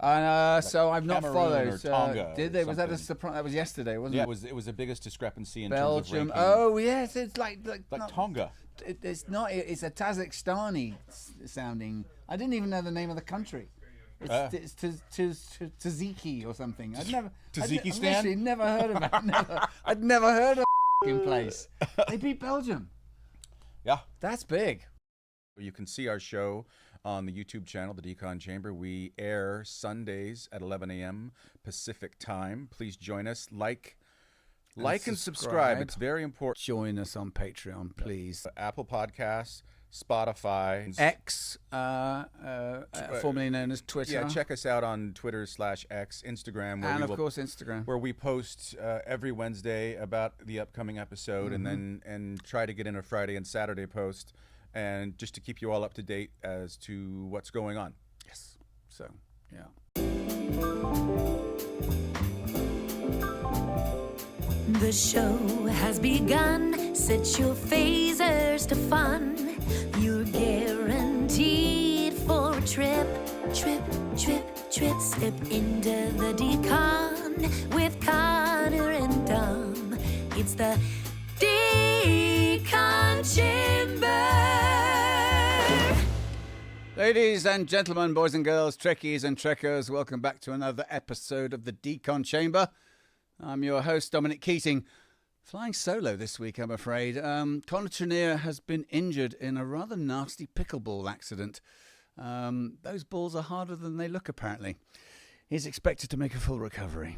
So I've not Cameroon followed. or Tonga Did or they? Was that a something. surprise? That was yesterday, wasn't Yeah, it? it was the biggest discrepancy in Belgium. terms of ranking. Oh yes, it's like not, Tonga. It's not. It's a Kazakhstani sounding. I didn't even know the name of the country. It's Taziki or something. Tazikistan? I've actually never heard of it. I'd never heard of a place. They beat Belgium. Yeah. That's big. You can see our show on the YouTube channel, The Decon Chamber. We air Sundays at 11 a.m. Pacific time. Please join us. Like and subscribe. It's very important. Join us on Patreon, please. Apple Podcasts, Spotify, X, formerly known as Twitter. Yeah, check us out on Twitter/X, Instagram, and of course Instagram, where we post every Wednesday about the upcoming episode, and try to get in a Friday and Saturday post, and just to keep you all up to date as to what's going on. Yes. So, yeah. The show has begun. Set your phasers to fun. You're guaranteed for a trip. Trip, trip, trip. Step into the Decon with Connor and Dom. It's the Decon Chamber. Ladies and gentlemen, boys and girls, Trekkies and Trekkers, welcome back to another episode of the Decon Chamber. I'm your host, Dominic Keating. Flying solo this week, I'm afraid. Connor Trinneer has been injured in a rather nasty pickleball accident. Those balls are harder than they look, apparently. He's expected to make a full recovery.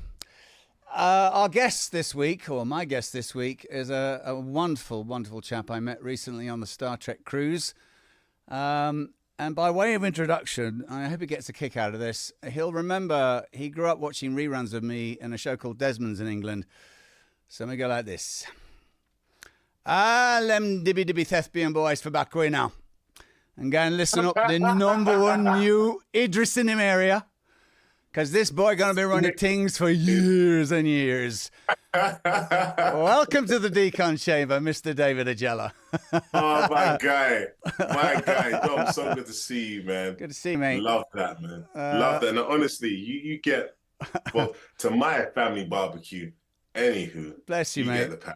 Our guest this week, or my guest this week, is a wonderful, wonderful chap I met recently on the Star Trek cruise. And by way of introduction, I hope he gets a kick out of this. He'll remember he grew up watching reruns of me in a show called Desmond's in England. So we go like this. Lem dibby dibby thespian boys for back way now. And go and listen up the number one new Idris in him area. Because this boy going to be running things for years and years. Welcome to the Decon Chamber, Mr. David Ajala. Oh, my guy. My guy. Dom, so good to see you, man. Good to see you, mate. Love that, man. Love that. And honestly, you get, well, to my family barbecue, anywho. Bless you, mate. Get the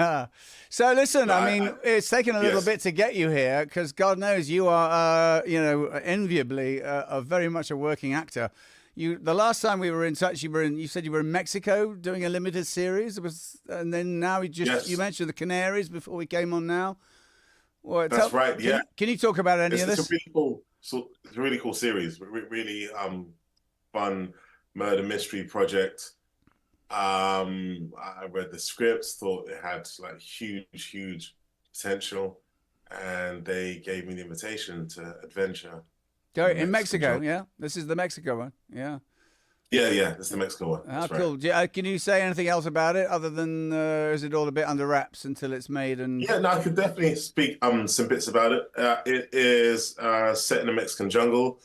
pack. So listen, I mean, it's taken a little bit to get you here because God knows you are, enviably very much a working actor. The last time we were in touch, you said you were in Mexico doing a limited series. And then now you mentioned the Canaries before we came on now. Well, That's right. Yeah. Can you talk about any of this? It's a really cool. So it's a really cool series. Really fun murder mystery project. I read the scripts, thought it had like huge potential, and they gave me the invitation to adventure. In Mexico, yeah? This is the Mexico one, yeah. Yeah, this is the Mexico one. How cool. Right. Can you say anything else about it other than, is it all a bit under wraps until it's made? And yeah, no, I could definitely speak some bits about it. It is set in a Mexican jungle.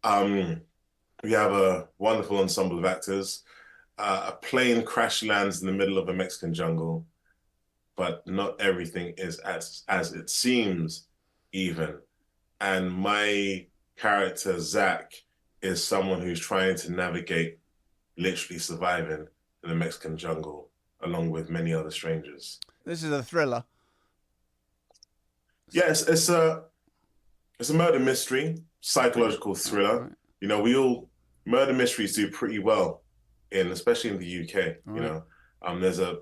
We have a wonderful ensemble of actors. A plane crash lands in the middle of a Mexican jungle, but not everything is as it seems even. And my character, Zach, is someone who's trying to navigate literally surviving in the Mexican jungle along with many other strangers. This is a thriller. Yes, it's a murder mystery, psychological thriller. Right. You know, murder mysteries do pretty well especially in the UK. Right. You know, there's a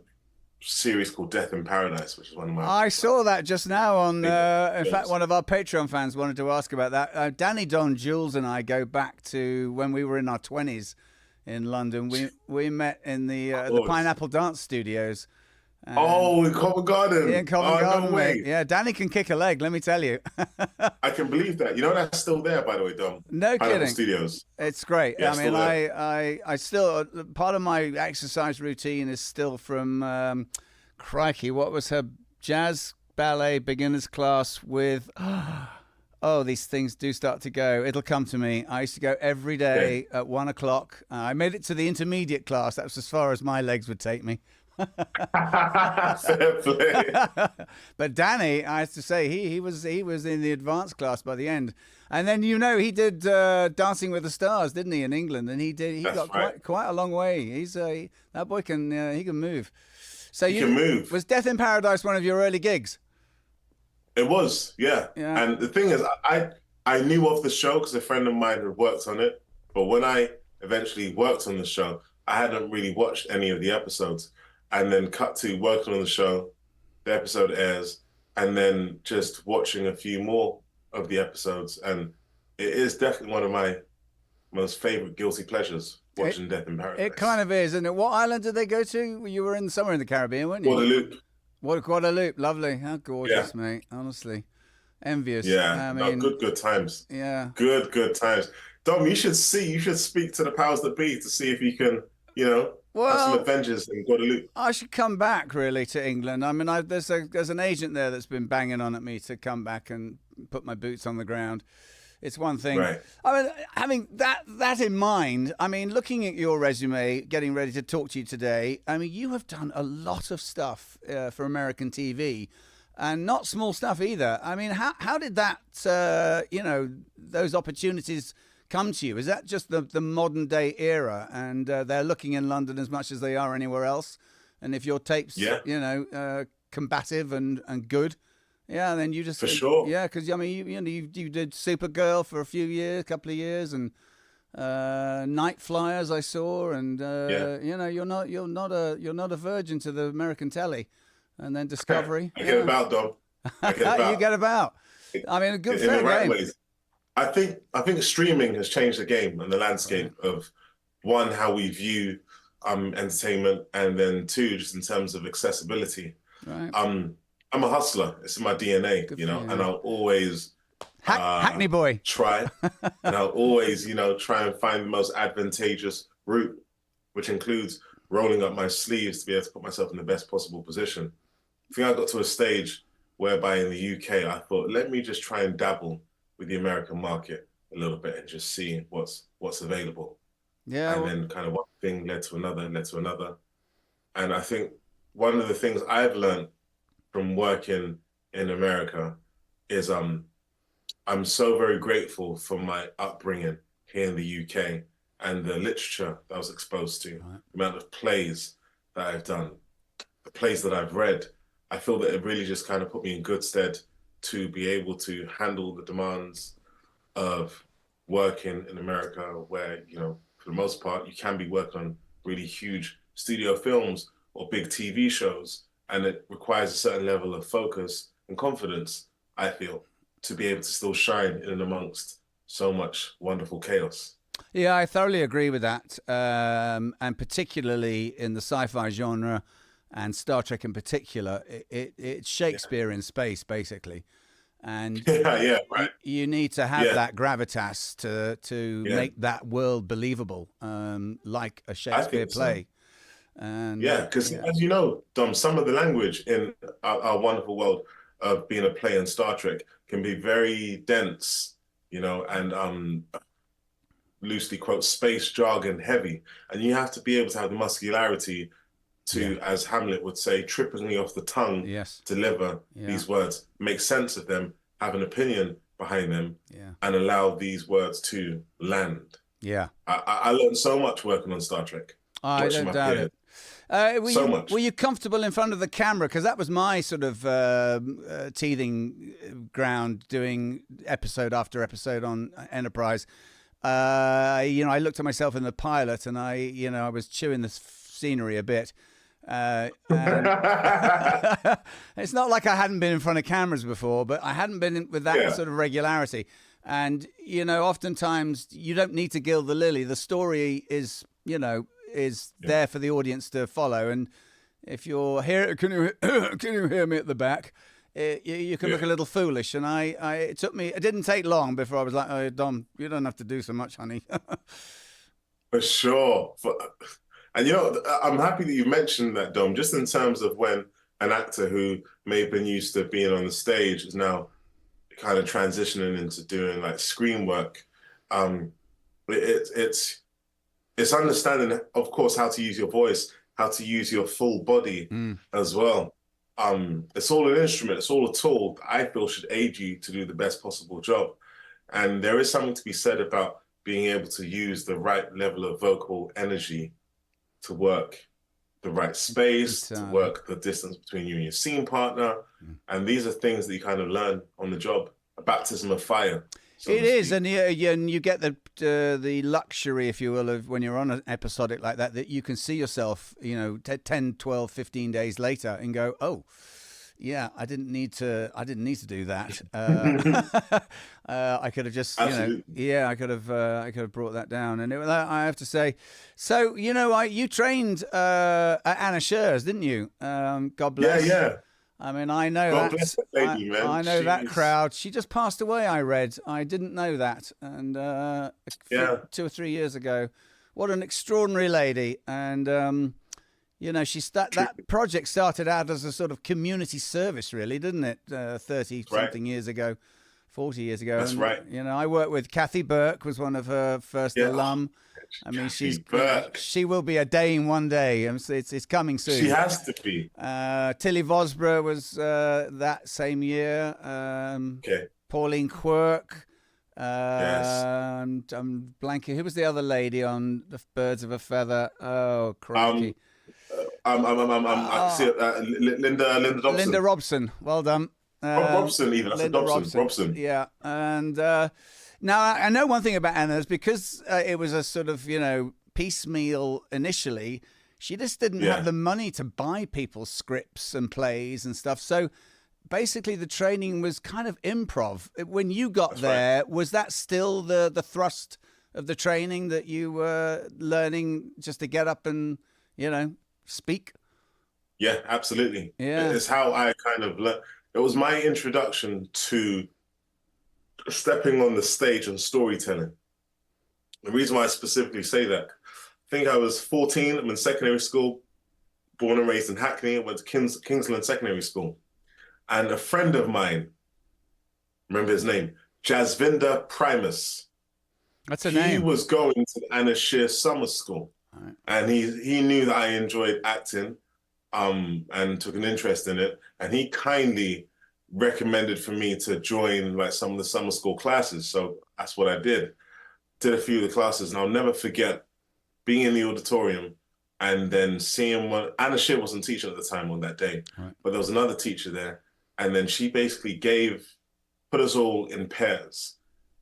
series called Death in Paradise, which is one of my... I saw that just now on, in fact, one of our Patreon fans wanted to ask about that. Danny, Don, Jules and I go back to when we were in our 20s in London. We met in the Pineapple Dance Studios. In Covent Garden. Yeah, in Covent Garden, no way. Mate. Yeah, Danny can kick a leg, let me tell you. I can believe that. You know, that's still there, by the way, Dom. No Pineapple kidding. Studios. It's great. Yeah, I mean, I still, part of my exercise routine is still from... crikey, what was her jazz ballet beginners class with? Oh, these things do start to go. It'll come to me. I used to go every day at 1 o'clock. I made it to the intermediate class. That was as far as my legs would take me. Fair play. But Danny, I have to say, he was in the advanced class by the end. And then he did Dancing with the Stars, didn't he, in England? And he That's got right. quite a long way. He's that boy can he can move. So He can move. Was Death in Paradise one of your early gigs? It was, yeah. Yeah. And the thing is, I knew of the show because a friend of mine had worked on it. But when I eventually worked on the show, I hadn't really watched any of the episodes. And then cut to working on the show, the episode airs, and then just watching a few more of the episodes. And it is definitely one of my most favorite guilty pleasures, watching Death in Paradise. It kind of is, isn't it? What island did they go to? You were somewhere in the Caribbean, weren't you? Guadeloupe. Guadeloupe, lovely. How gorgeous, mate. Honestly, envious. Yeah, I mean, good times. Yeah, good times. Dom, you should speak to the powers that be to see if you can, have some adventures in Guadeloupe. I should come back really to England. I mean, there's an agent there that's been banging on at me to come back and put my boots on the ground. It's one thing. Right. I mean, having that in mind, I mean, looking at your resume, getting ready to talk to you today, I mean, you have done a lot of stuff for American TV, and not small stuff either. I mean, how did that, those opportunities come to you? Is that just the modern day era, and they're looking in London as much as they are anywhere else? And if your tape's, combative and good, yeah, then you just for sure. Yeah, because I mean, you did Supergirl for a couple of years, and Night Flyers I saw, and you're not a virgin to the American telly, and then Discovery. I get about, Dom. I get about. You get about. I mean, a good in fair the right game. ways. I think streaming has changed the game and the landscape of, one, how we view entertainment, and then two, just in terms of accessibility. Right. I'm a hustler. It's in my DNA, and I'll always Hackney boy try, and I'll always, try and find the most advantageous route, which includes rolling up my sleeves to be able to put myself in the best possible position. I think I got to a stage whereby in the UK, I thought, let me just try and dabble with the American market a little bit and just see what's available. Yeah. And then kind of one thing led to another. And I think one of the things I've learned from working in America is I'm so very grateful for my upbringing here in the UK and the literature that I was exposed to, the amount of plays that I've done, the plays that I've read. I feel that it really just kind of put me in good stead to be able to handle the demands of working in America, where, for the most part, you can be working on really huge studio films or big TV shows, and it requires a certain level of focus and confidence, I feel, to be able to still shine in and amongst so much wonderful chaos. Yeah, I thoroughly agree with that, and particularly in the sci-fi genre, and Star Trek in particular, it's Shakespeare in space, basically. And right. you need to have that gravitas to make that world believable, like a Shakespeare play. So. And because as you know, Dom, some of the language in our wonderful world of being a play in Star Trek can be very dense, and loosely quote, space jargon heavy. And you have to be able to have the muscularity to, as Hamlet would say, trippingly off the tongue, deliver these words, make sense of them, have an opinion behind them, and allow these words to land. Yeah. I learned so much working on Star Trek. I don't doubt it. Were you comfortable in front of the camera? Because that was my sort of teething ground, doing episode after episode on Enterprise. I looked at myself in the pilot, and I was chewing the scenery a bit. It's not like I hadn't been in front of cameras before, but I hadn't been with that sort of regularity. And oftentimes you don't need to gild the lily. The story is there for the audience to follow. And if you're here, can you hear me at the back? You can look a little foolish. And it didn't take long before I was like, oh, Dom, you don't have to do so much, honey. For sure. And I'm happy that you mentioned that, Dom, just in terms of when an actor who may have been used to being on the stage is now kind of transitioning into doing like screen work. It's understanding, of course, how to use your voice, how to use your full body as well. It's all an instrument, it's all a tool that I feel should aid you to do the best possible job. And there is something to be said about being able to use the right level of vocal energy to work the right space, to work the distance between you and your scene partner. And these are things that you kind of learn on the job, a baptism of fire. So it is, and you get the luxury, if you will, of when you're on an episodic like that, that you can see yourself, 10, 12, 15 days later and go, oh, yeah, I didn't need to do that. I could have just, I could have brought that down. And I have to say, so you trained at Anna Scher's, didn't you? God bless. Yeah. I mean, I know God that. bless that lady, man. I know that crowd. She just passed away. I read. I didn't know that. And 2 or 3 years ago, what an extraordinary lady. And that project started out as a sort of community service, really, didn't it? 30 something years ago, 40 years ago. That's right. I worked with Kathy Burke, was one of her first alum. I mean, she will be a Dane one day. It's coming soon. She has to be. Tilly Vosborough was that same year. Pauline Quirk. I'm blanking. Who was the other lady on the Birds of a Feather? Oh, crikey. I see Linda Dobson. Linda Robson. Well done. Robson, even. That's Linda Robson. Yeah, and now I know one thing about Anna's, because it was a sort of piecemeal initially. She just didn't have the money to buy people's scripts and plays and stuff. So basically, the training was kind of improv. When you got there, was that still the thrust of the training, that you were learning just to get up and speak? Yeah, absolutely. Yeah, it's how I kind of learned. It was my introduction to stepping on the stage and storytelling. The reason why I specifically say that, I think I was 14. I'm in secondary school, born and raised in Hackney. I went to Kingsland Secondary School. And a friend of mine, remember his name, Jasvinder Primus. That's a name. He was going to Anna Scher summer school. Right. And he knew that I enjoyed acting and took an interest in it. And he kindly recommended for me to join like some of the summer school classes. So that's what I did. Did a few of the classes, and I'll never forget being in the auditorium and then seeing Anna Scher wasn't teaching at the time on that day, but there was another teacher there. And then she basically put us all in pairs,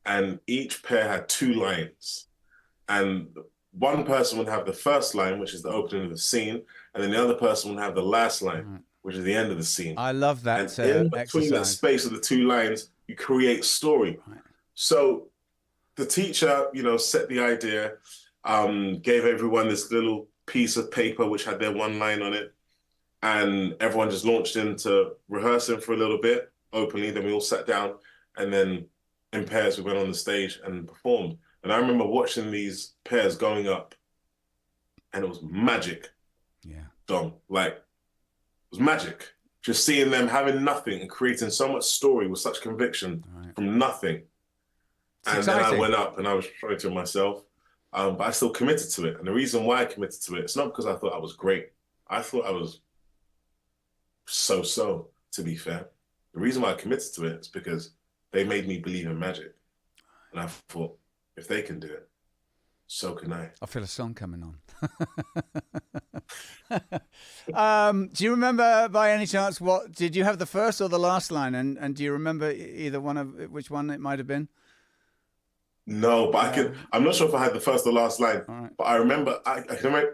and each pair had 2 lines. And one person would have the first line, which is the opening of the scene, and then the other person would have the last line, which is the end of the scene. I love that. And in between that space of the 2 lines, you create story. Right. So the teacher, set the idea, gave everyone this little piece of paper which had their one line on it, and everyone just launched into rehearsing for a little bit openly. Then we all sat down, and then in pairs we went on the stage and performed. And I remember watching these pairs going up, and it was magic. Yeah, Dom, it was magic. Just seeing them having nothing and creating so much story with such conviction from nothing. And then I went up and I was trying to myself, but I still committed to it. And the reason why I committed to it, it's not because I thought I was great. I thought I was so, to be fair. The reason why I committed to it is because they made me believe in magic. And I thought, if they can do it, so can I. I feel a song coming on. Do you remember by any chance did you have the first or the last line? And do you remember either one of which one it might have been? No, but I'm not sure if I had the first or last line, but I remember, I can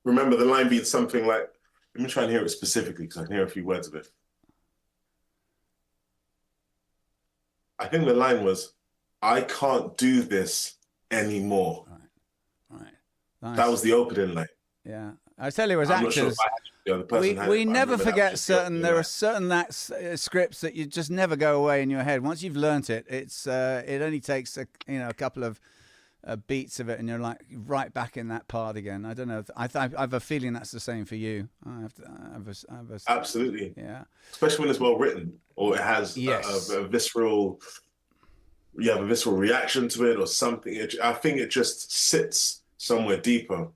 remember the line being something like, let me try and hear it specifically because I can hear a few words of it. I think the line was, I can't do this anymore. Right. Nice. That was the opening line. Yeah. I tell you, as actors, we never forget there are certain scripts that you just never go away in your head. Once you've learnt it, it only takes a couple of beats of it, and you're like right back in that part again. I don't know. I have a feeling that's the same for you. Absolutely. Yeah. Especially when it's well written, or it has a visceral. You have a visceral reaction to it, or something. I think it just sits somewhere deeper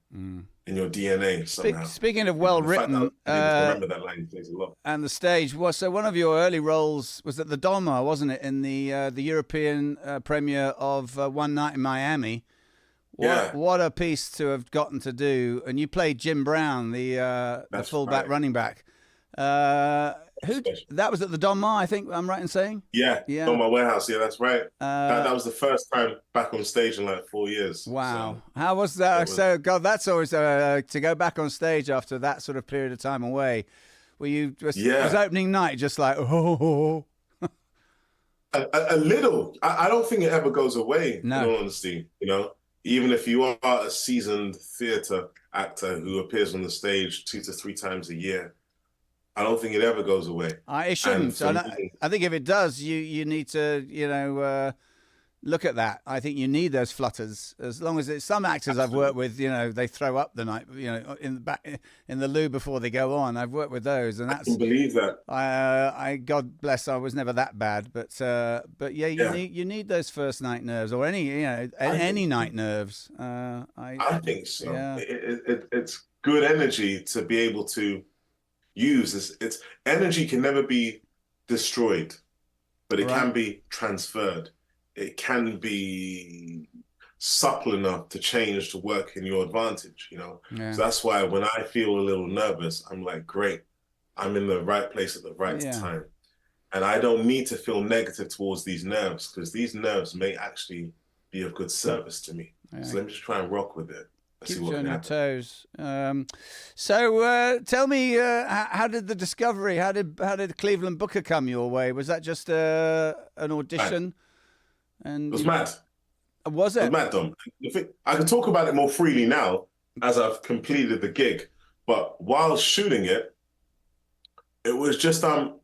in in your DNA somehow. Speaking of The well fact that written, I was able to remember that line plays a lot. and the stage was so. One of your early roles was at the Donmar, wasn't it, in the European premiere of One Night in Miami? What a piece to have gotten to do. And you played Jim Brown, the fullback running back. That was at the Donmar, I think I'm right in saying? Yeah. On my warehouse. Yeah, that's right. That was the first time back on stage in like 4 years. Wow. So How was that? God, that's always to go back on stage after that sort of period of time away. Were you was opening night just like, oh? A little. I don't think it ever goes away, No. in all honesty, even if you are a seasoned theatre actor who appears on the stage 2 to 3 times a year, I don't think it ever goes away. It shouldn't. I think if it does, you need to, look at that. I think you need those flutters. As long as it's some actors I've worked with, they throw up the night, in the back in the loo before they go on. I've worked with those, and that's. I can believe that. I God bless, I was never that bad, but yeah, you need those first night nerves or any night nerves. I think so. Yeah. It's good energy to be able to use. It's energy can never be destroyed, but it can be transferred. It can be supple enough to change to work in your advantage, So that's why when I feel a little nervous, I'm like, great, I'm in the right place at the right time. And I don't need to feel negative towards these nerves, because these nerves may actually be of good service to me. Yeah. So let me just try and rock with it. Keeps you on your toes. So tell me, how did the discovery, how did Cleveland Booker come your way? Was that just an audition? And it was mad. Was it? It was mad, Dom. I can talk about it more freely now as I've completed the gig. But while shooting it, it was just it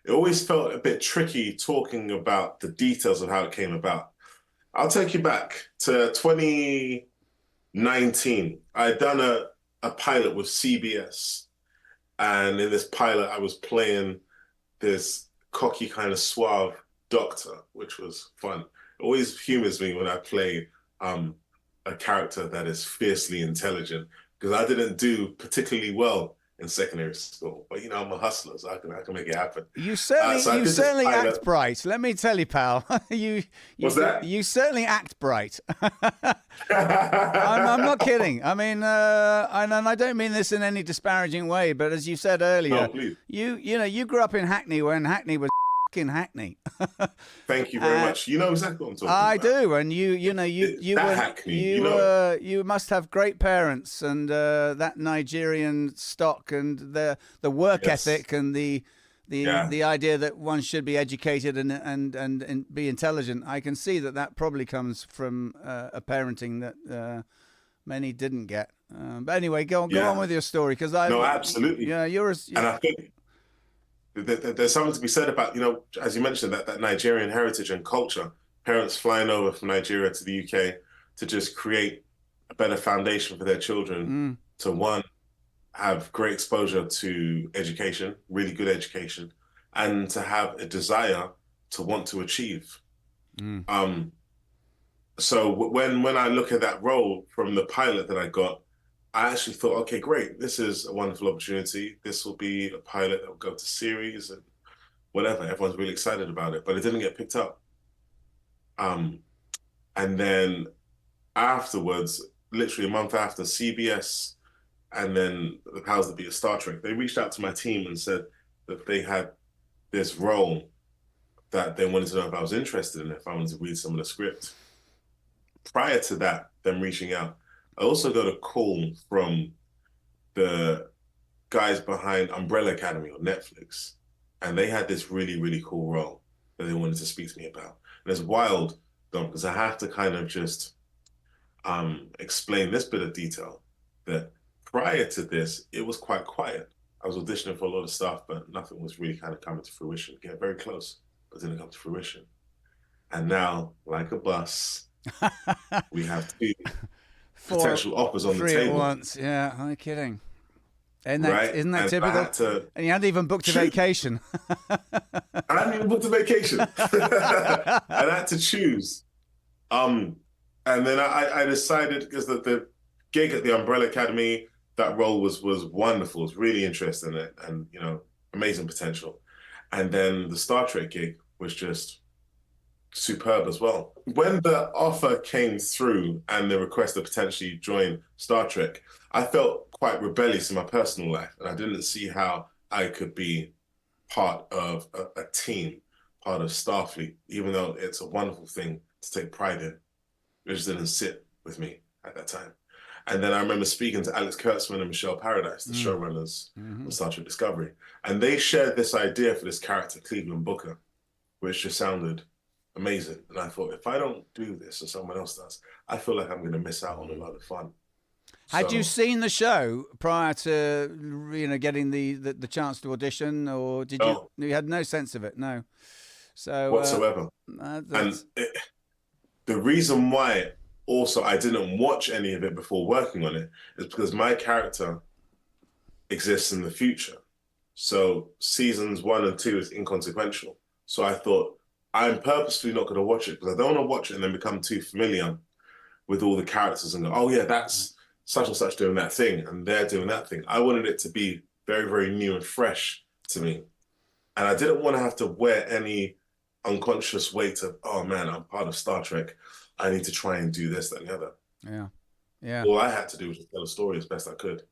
always felt a bit tricky talking about the details of how it came about. I'll take you back to 2019. I had done a pilot with CBS. And in this pilot, I was playing this cocky kind of suave doctor, which was fun. It always humors me when I play a character that is fiercely intelligent, because I didn't do particularly well in secondary school. But I'm a hustler, so I can make it happen. You certainly act bright. Let me tell you, pal. You certainly act bright. I'm not kidding. I mean, and I don't mean this in any disparaging way, but as you said earlier, you grew up in Hackney when Hackney was in Hackney. Thank you very much. You know exactly what I'm talking about. I do, and you must have great parents and that Nigerian stock and the work ethic and the idea that one should be educated and be intelligent. I can see that probably comes from a parenting that many didn't get. But anyway, go on with your story, because absolutely. Yeah, and I think there's something to be said about, as you mentioned, that Nigerian heritage and culture, parents flying over from Nigeria to the UK to just create a better foundation for their children to, one, have great exposure to education, really good education, and to have a desire to want to achieve. So when I look at that role from the pilot that I got, I actually thought, okay, great. This is a wonderful opportunity. This will be a pilot that will go to series and whatever. Everyone's really excited about it, but it didn't get picked up. And then afterwards, literally a month after, CBS and then the powers that be of Star Trek, they reached out to my team and said that they had this role that they wanted to know if I was interested in it, if I wanted to read some of the script. Prior to that, them reaching out, I also got a call from the guys behind Umbrella Academy on Netflix, and they had this really, really cool role that they wanted to speak to me about. And it's wild, Dom, because I have to kind of just explain this bit of detail, that prior to this, it was quite quiet. I was auditioning for a lot of stuff, but nothing was really kind of coming to fruition. Get very close, but didn't come to fruition. And now, like a bus, we have two potential offers on the table. 3 at once, yeah, I'm kidding. Isn't that typical? And you hadn't even booked a vacation. I hadn't even booked a vacation. I had to choose. And then I decided, because the gig at the Umbrella Academy, that role was wonderful. It was really interesting and amazing potential. And then the Star Trek gig was just superb as well. When the offer came through and the request to potentially join Star Trek, I felt quite rebellious in my personal life, and I didn't see how I could be part of a team, part of Starfleet, even though it's a wonderful thing to take pride in. It just didn't sit with me at that time. And then I remember speaking to Alex Kurtzman and Michelle Paradise, the showrunners of Star Trek Discovery, and they shared this idea for this character, Cleveland Booker, which just sounded amazing. And I thought, if I don't do this and someone else does, I feel like I'm going to miss out on a lot of fun. Had you seen the show prior to getting the chance to audition, or did you? You had no sense of it, no. So whatsoever. The reason why also I didn't watch any of it before working on it is because my character exists in the future. So seasons 1 and 2 is inconsequential. So I thought, I'm purposely not going to watch it because I don't want to watch it and then become too familiar with all the characters and go, oh yeah, that's such and such doing that thing and they're doing that thing. I wanted it to be very, very new and fresh to me. And I didn't want to have to wear any unconscious weight of, oh man, I'm part of Star Trek. I need to try and do this, that, and the other. Yeah. Yeah. All I had to do was just tell a story as best I could.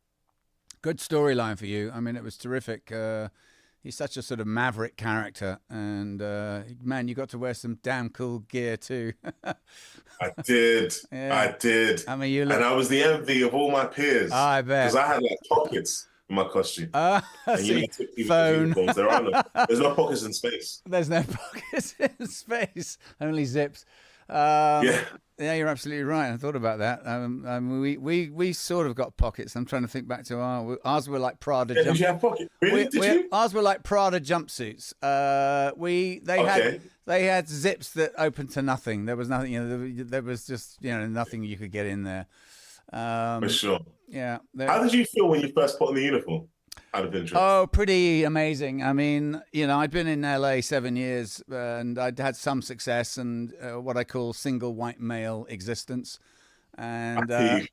Good storyline for you. I mean, it was terrific. He's such a sort of maverick character. And, man, you got to wear some damn cool gear too. I did. Yeah. I did. I mean, you look... And I was the envy of all my peers. I bet. Because I had like pockets in my costume. And phone. There's no pockets in space. There's no pockets in space. Only zips. Yeah, you're absolutely right. I thought about that. We sort of got pockets. I'm trying to think back to ours were like Prada. Did you have pockets? Really? Did you? Ours were like Prada jumpsuits. They had zips that opened to nothing. There was nothing. There was just nothing you could get in there. For sure. Yeah. How did you feel when you first put on the uniform? Out of interest. Oh, pretty amazing. I mean, I'd been in LA 7 years and I'd had some success and what I call single white male existence. And, but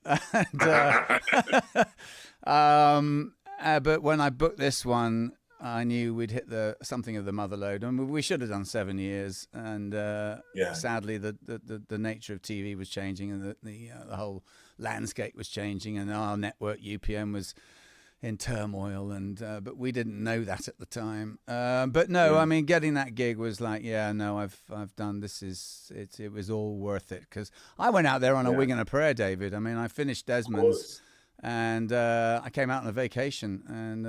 when I booked this one, I knew we'd hit something of the mother lode. I mean, we should have done 7 years. And sadly, the nature of TV was changing and the whole landscape was changing and our network UPN was in turmoil, and but we didn't know that at the time. But no, I mean, getting that gig was like, I've done this. It was all worth it because I went out there on a wing and a prayer, David. I mean, I finished Desmond's, and I came out on a vacation, and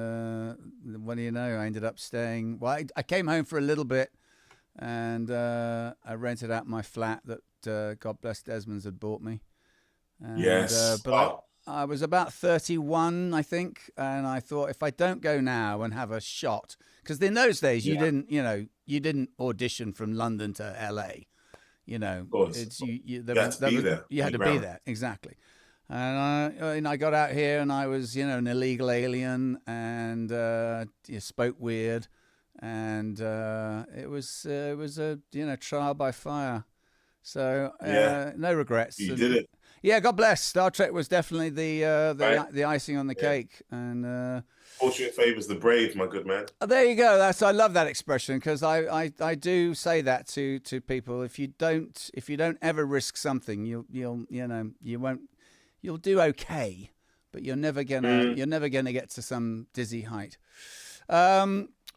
what do you know? I ended up staying. Well, I came home for a little bit, and I rented out my flat that God bless Desmond's had bought me. And, but I was about 31, I think, and I thought if I don't go now and have a shot, because in those days you didn't audition from London to LA, Of course. You had to be there. You had to be there, exactly. And I got out here and I was an illegal alien and you spoke weird, and it was a trial by fire. So no regrets. You did it. Yeah, God bless. Star Trek was definitely the icing on the cake, and fortune favors the brave, my good man. There you go. I love that expression because I do say that to people. If you don't ever risk something, you'll do okay, but you're never gonna get to some dizzy height.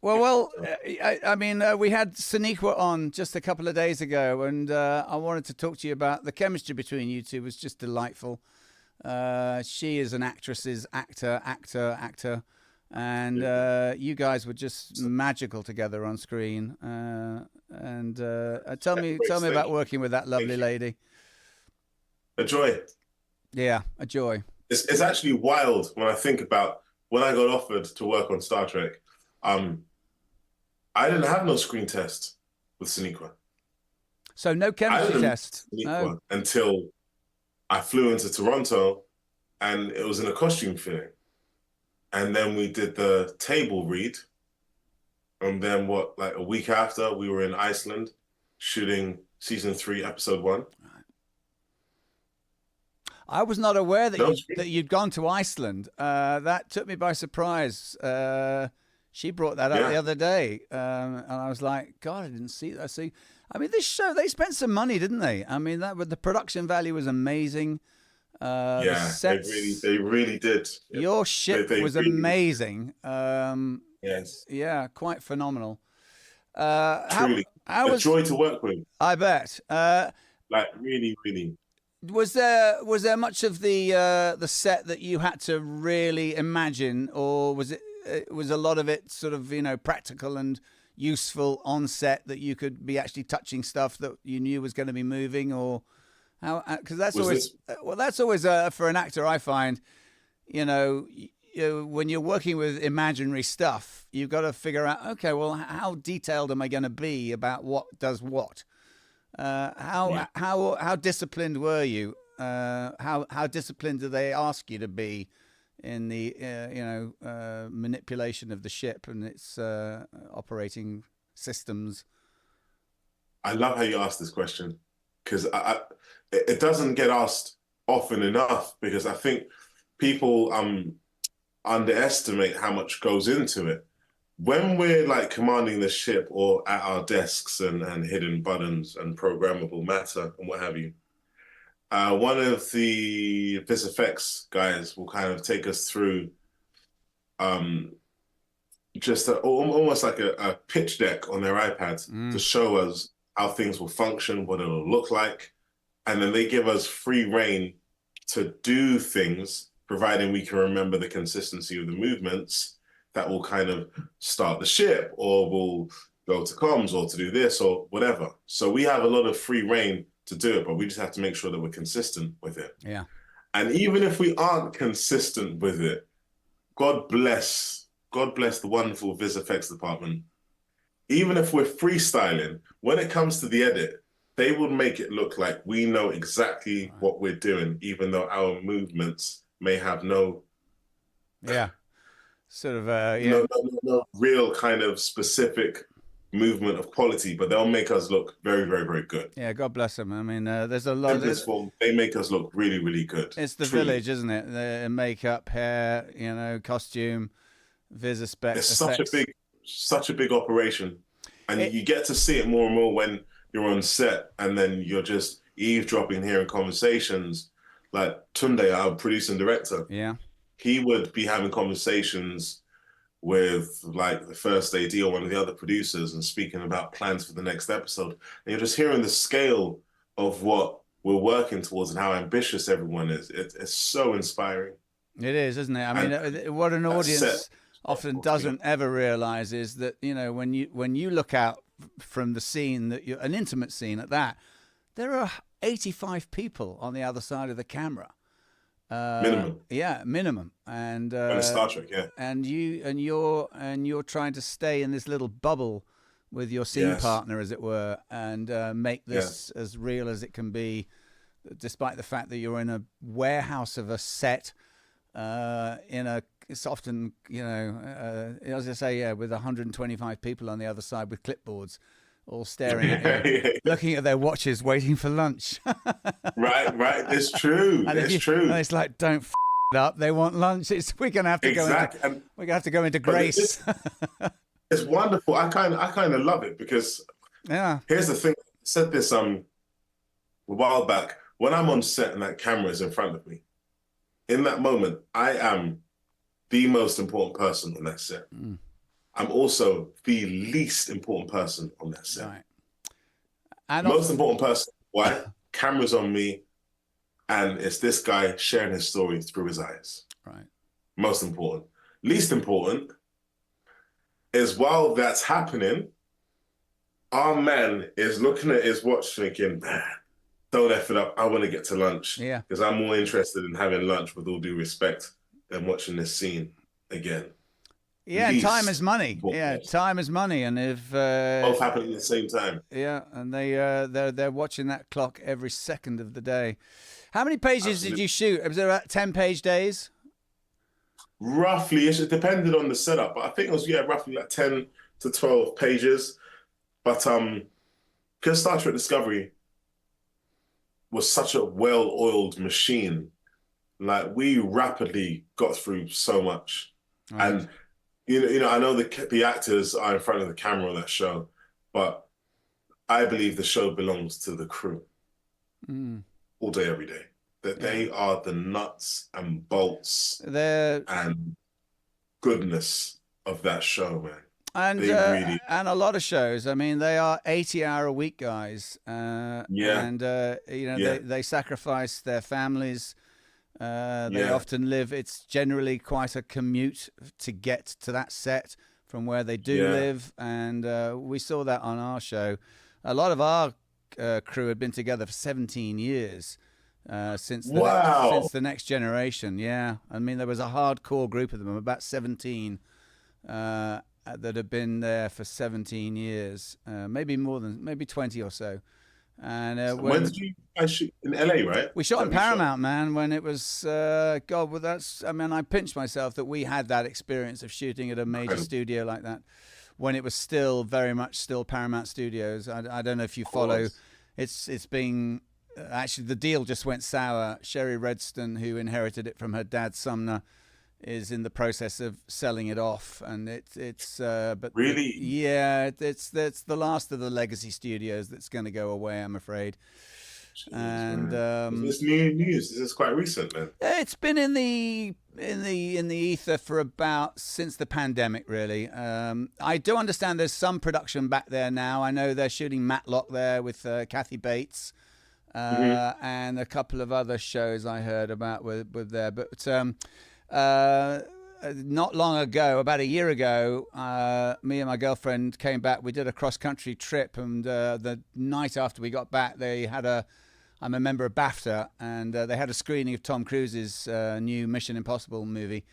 I mean, we had Sonequa on just a couple of days ago, and I wanted to talk to you about the chemistry between you two. Was just delightful. She is an actor, and you guys were just magical together on screen. Tell me about working with that lovely lady. A joy. Yeah, a joy. It's actually wild when I think about when I got offered to work on Star Trek. I didn't have no screen test with Sonequa. So no chemistry test? No. Until I flew into Toronto and it was in a costume fitting. And then we did the table read. And then a week after, we were in Iceland shooting season 3, episode 1. I was not aware that No, that you'd gone to Iceland. That took me by surprise. She brought that up the other day, and I was like, God, I didn't see that. See, I mean, this show, they spent some money, didn't they? I mean, the production value was amazing. The sets, they really did. your ship They was really amazing. Yes, Yeah, quite phenomenal. truly. How A was? joy to work with. I bet. Like, really, really. Was there much of the set that you had to really imagine, or was a lot of it sort of, you know, practical and useful on set that you could be actually touching stuff that you knew was going to be moving, or how? Because that's always for an actor, I find, you know, when you're working with imaginary stuff, you've got to figure out, okay, well, how detailed am I going to be about what does what? How disciplined were you? How disciplined do they ask you to be in the manipulation of the ship and its operating systems? I love how you asked this question, because it doesn't get asked often enough, because I think people underestimate how much goes into it. When we're like commanding the ship or at our desks and hidden buttons and programmable matter and what have you, one of the Vis effects guys will kind of take us through just almost like a pitch deck on their iPad to show us how things will function, what it'll look like. And then they give us free reign to do things, providing we can remember the consistency of the movements that will kind of start the ship, or will go to comms, or to do this or whatever. So we have a lot of free reign to do it, but we just have to make sure that we're consistent with it. Yeah. And even if we aren't consistent with it, God bless the wonderful Vis effects department. Even if we're freestyling, when it comes to the edit, they will make it look like we know exactly what we're doing, even though our movements may have no sort of no real kind of specific movement of quality, but they'll make us look very, very, very good. Yeah, God bless them. I mean, there's a lot in this form. They make us look really, really good. It's the village, isn't it? The makeup, hair, you know, costume, Vis effects. It's such a big operation, and you get to see it more and more when you're on set, and then you're just eavesdropping, hearing conversations. Like Tunde, our producer and director, he would be having conversations with like the first AD or one of the other producers and speaking about plans for the next episode. And you're just hearing the scale of what we're working towards and how ambitious everyone is. It's so inspiring. It is, isn't it? I mean, what an audience often doesn't ever realize is that, you know, when you look out from the scene, that you're an intimate scene at that, there are 85 people on the other side of the camera. Minimum. Yeah, minimum. And Star Trek, yeah. And you're trying to stay in this little bubble with your scene partner, as it were, and make this as real as it can be, despite the fact that you're in a warehouse of a set. It's often, you know, as I say, with 125 people on the other side with clipboards, all staring at you, looking at their watches, waiting for lunch. Right. It's true. It's true. And it's like, don't f it up. They want lunch. We're gonna have to go into grace. It's wonderful. I kind of love it, because here's the thing. I said this a while back. When I'm on set and that camera is in front of me, in that moment, I am the most important person on that set. I'm also the least important person on that set. Right. And most important person. Why? Camera's on me, and it's this guy sharing his story through his eyes. Right. Most important. Least important is, while that's happening, our man is looking at his watch thinking, man, don't F it up. I want to get to lunch. Yeah. Because I'm more interested in having lunch, with all due respect, than watching this scene again. Yeah, time is money. Yeah, time is money, and if both happening at the same time. Yeah, and they're watching that clock every second of the day. How many pages did you shoot? Was there about 10-page days? Roughly, it depended on the setup, but I think it was roughly like 10 to 12 pages. But because Star Trek Discovery was such a well-oiled machine, Like we rapidly got through so much, Right. and I know the actors are in front of the camera on that show, but I believe the show belongs to the crew all day, every day. That they are the nuts and bolts and goodness of that show, man. And they really, and a lot of shows. I mean, they are 80-hour-a-week guys. And they sacrifice their families. They often live. It's generally quite a commute to get to that set from where they do live, and we saw that on our show. A lot of our crew had been together for 17 years since the Next Generation. Yeah, I mean there was a hardcore group of them, about 17, that had been there for 17 years, maybe more than 20 or so. And when did you guys shoot in LA, right? We shot in Paramount, man, when it was I pinched myself that we had that experience of shooting at a major studio like that when it was still very much still Paramount Studios. I don't know if you follow. It's been actually the deal just went sour. Sherry Redston, who inherited it from her dad Sumner, is in the process of selling it off, and it's really it's the last of the legacy studios that's going to go away, I'm afraid. Jeez, and this new news. This is quite recent, man. It's been in the ether for since the pandemic, really. I do understand there's some production back there now. I know they're shooting Matlock there with Kathy Bates, and a couple of other shows I heard about with there, but. Not long ago, about a year ago, me and my girlfriend came back. We did a cross-country trip, and the night after we got back, I'm a member of BAFTA, and they had a screening of Tom Cruise's new Mission Impossible movie,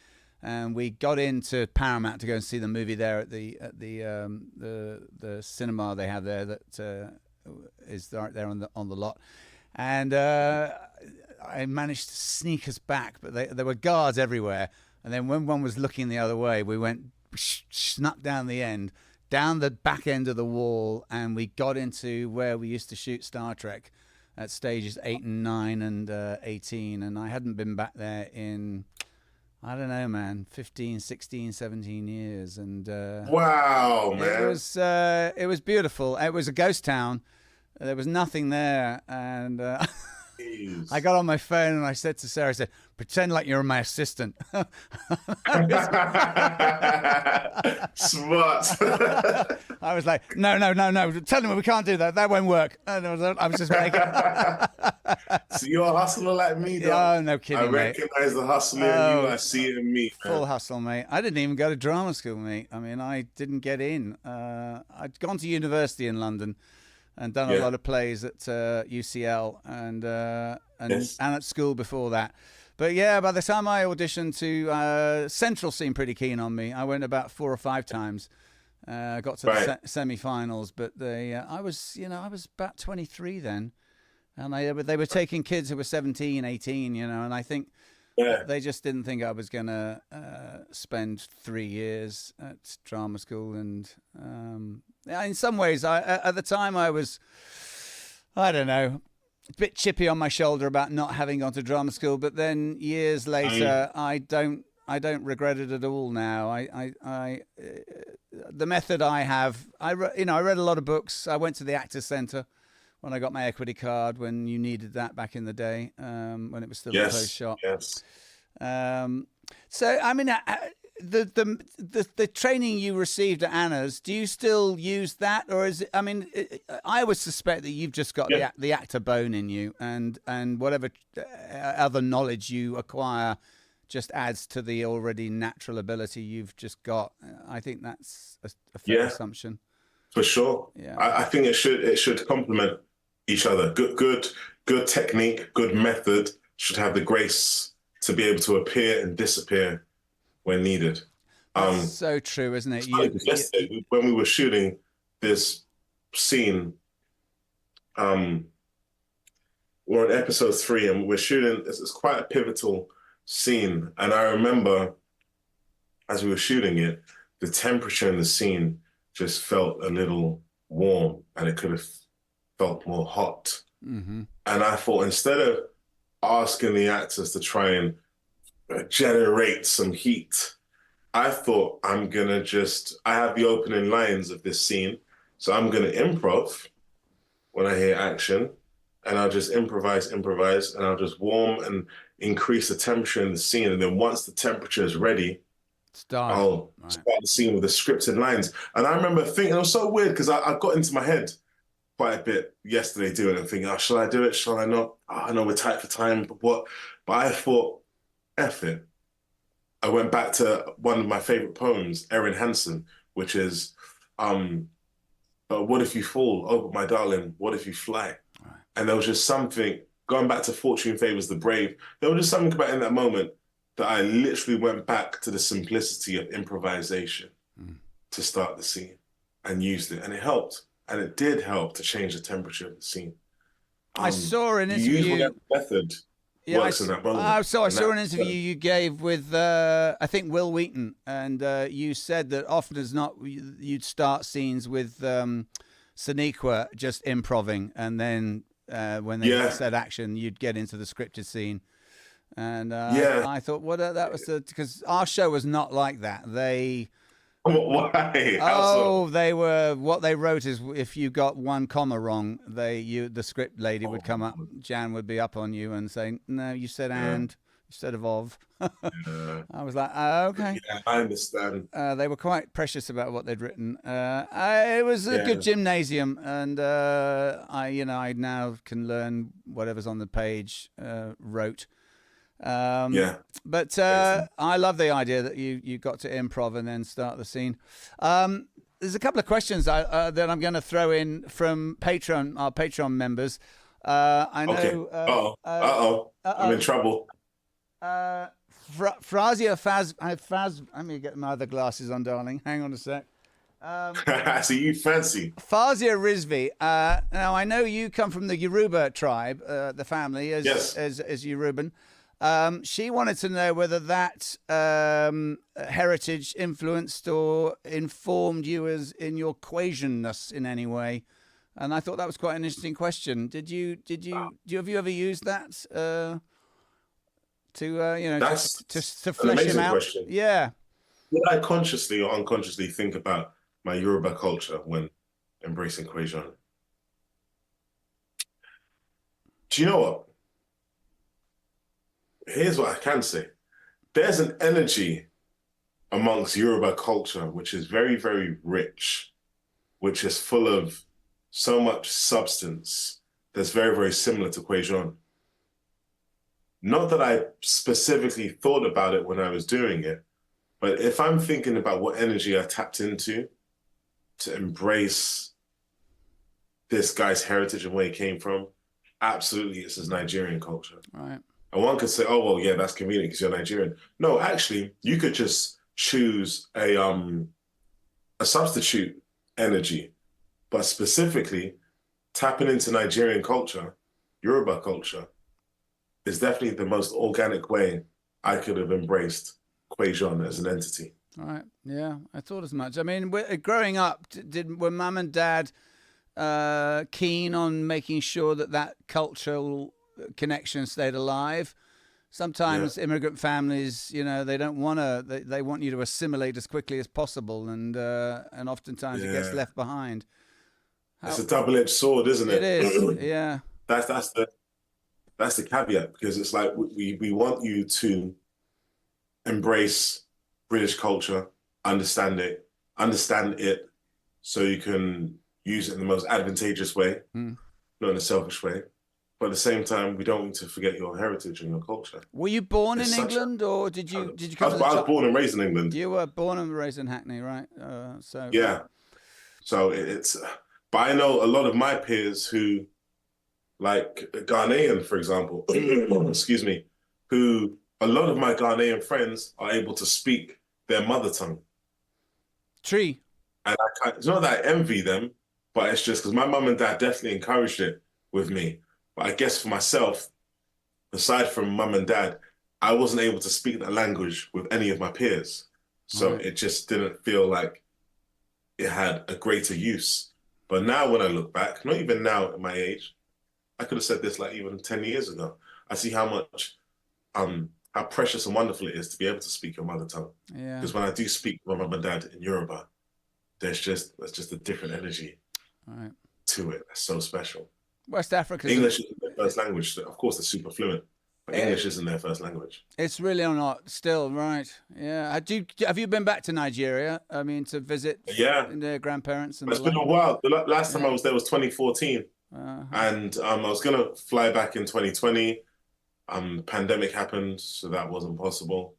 and we got into Paramount to go and see the movie there at the cinema they have there that is right there on the lot, and. I managed to sneak us back, but there were guards everywhere. And then when one was looking the other way, we went snuck down the back end of the wall, and we got into where we used to shoot Star Trek at stages 8 and 9 and 18. And I hadn't been back there in, I don't know, man, 15, 16, 17 years. And wow, man. It was beautiful. It was a ghost town. There was nothing there. And I got on my phone and I said to Sarah, I said, pretend like you're my assistant. Smart. I was like, no. Tell them we can't do that. That won't work. And I was just making. So you're a hustler like me, though. Oh, no kidding, I recognize the hustle in you. I see it in me. Full hustle, mate. I didn't even go to drama school, mate. I mean, I didn't get in. I'd gone to university in London and done a lot of plays at UCL and at school before that. But yeah, by the time I auditioned to Central seemed pretty keen on me. I went about 4 or 5 times. Got to the semi-finals, but I was about 23 then, and they were taking kids who were 17, 18, and I think they just didn't think I was gonna spend 3 years at drama school, and in some ways, at the time I was, I don't know, a bit chippy on my shoulder about not having gone to drama school, but then years later, I don't regret it at all now. The method I have, I read a lot of books. I went to the Actors Centre when I got my equity card, when you needed that back in the day, when it was still a closed shop. Yes. So I mean, the training you received at Anna's, do you still use that, or is it? I mean, I would suspect that you've just got the actor bone in you, and whatever other knowledge you acquire just adds to the already natural ability you've just got. I think that's a fair assumption. For sure. Yeah. I think it should complement each other. Good technique, good method should have the grace to be able to appear and disappear when needed. That's so true, isn't it? Yesterday, when we were shooting this scene, we're on episode 3 and we're shooting, it's quite a pivotal scene. And I remember as we were shooting it, the temperature in the scene just felt a little warm, and it could have felt more hot. Mm-hmm. And I thought, instead of asking the actors to try and generate some heat. I thought I have the opening lines of this scene, so I'm gonna improv when I hear action, and I'll just improvise, and I'll just warm and increase the temperature in the scene, and then once the temperature is ready, I'll start the scene with the scripted lines. And I remember thinking, it was so weird because I got into my head quite a bit yesterday doing it and thinking, oh, shall I do it? Shall I not? Oh, I know we're tight for time, but what? But I thought, F it. I went back to one of my favorite poems, Erin Hansen, which is, what if you fall? Oh, but my darling, what if you fly? Right. And there was just something, going back to Fortune Favors the Brave, there was just something about in that moment that I literally went back to the simplicity of improvisation to start the scene and used it. And it helped. And it did help to change the temperature of the scene. I saw an interview. You use whatever method works in that moment. I saw an interview you gave with, I think, Will Wheaton. And you said that often as not, you'd start scenes with Sonequa just improving. And then when they said action, you'd get into the scripted scene. And I thought, that was because our show was not like that. Why? They were. What they wrote is, if you got one comma wrong, the script lady would come up. Jan would be up on you and say, "No, you said and instead of." I was like, "Okay." Yeah, I understand. They were quite precious about what they'd written. It was a good gymnasium, and I now can learn whatever's on the page wrote. But I love the idea that you got to improv and then start the scene. There's a couple of questions that I'm going to throw in from our Patreon members. I know. I'm in trouble. Frazia Faz. Let me get my other glasses on, darling. Hang on a sec. So you fancy Fazia Rizvi. Now I know you come from the Yoruba tribe, the family as Yoruban. She wanted to know whether that heritage influenced or informed you as in your Quasianness in any way, and I thought that was quite an interesting question. Have you ever used that to flesh him out? Question. Yeah. Did I consciously or unconsciously think about my Yoruba culture when embracing Quasian? Do you know what? Here's what I can say. There's an energy amongst Yoruba culture which is very, very rich, which is full of so much substance that's very, very similar to Quasian. Not that I specifically thought about it when I was doing it, but if I'm thinking about what energy I tapped into to embrace this guy's heritage and where he came from, absolutely it's his Nigerian culture. Right. And one could say, oh, well, yeah, that's convenient because you're Nigerian. No, actually, you could just choose a substitute energy, but specifically tapping into Nigerian culture, Yoruba culture, is definitely the most organic way I could have embraced Quasian as an entity. All right. Yeah, I thought as much. I mean, growing up, were mum and dad keen on making sure that cultural connection stayed alive? Sometimes immigrant families, they don't want to. They want you to assimilate as quickly as possible, and oftentimes it gets left behind. It's a double-edged sword, isn't it? It is. Yeah. That's the caveat, because it's like we want you to embrace British culture, understand it, so you can use it in the most advantageous way, not in a selfish way. But at the same time, we don't need to forget your heritage and your culture. Were you born in England, or did you come? I was born and raised in England. You were born and raised in Hackney, right? Yeah. So it's, but I know a lot of my peers who, like Ghanaian, for example, excuse me, who a lot of my Ghanaian friends are able to speak their mother tongue. Tree. And it's not that I envy them, but it's just because my mum and dad definitely encouraged it with me. But I guess for myself, aside from mum and dad, I wasn't able to speak that language with any of my peers. So it just didn't feel like it had a greater use. But now when I look back, not even now at my age, I could have said this like even 10 years ago. I see how precious and wonderful it is to be able to speak your mother tongue. Yeah. Because when I do speak with my mum and dad in Yoruba, there's just a different energy to it. That's so special. West Africa. English isn't their first language. So of course, they're super fluent, but English isn't their first language. It's really not still, right? Yeah. Have you been back to Nigeria? I mean, to visit their grandparents? And it's been a while. The last time I was there was 2014. And I was going to fly back in 2020. Pandemic happened, so that wasn't possible.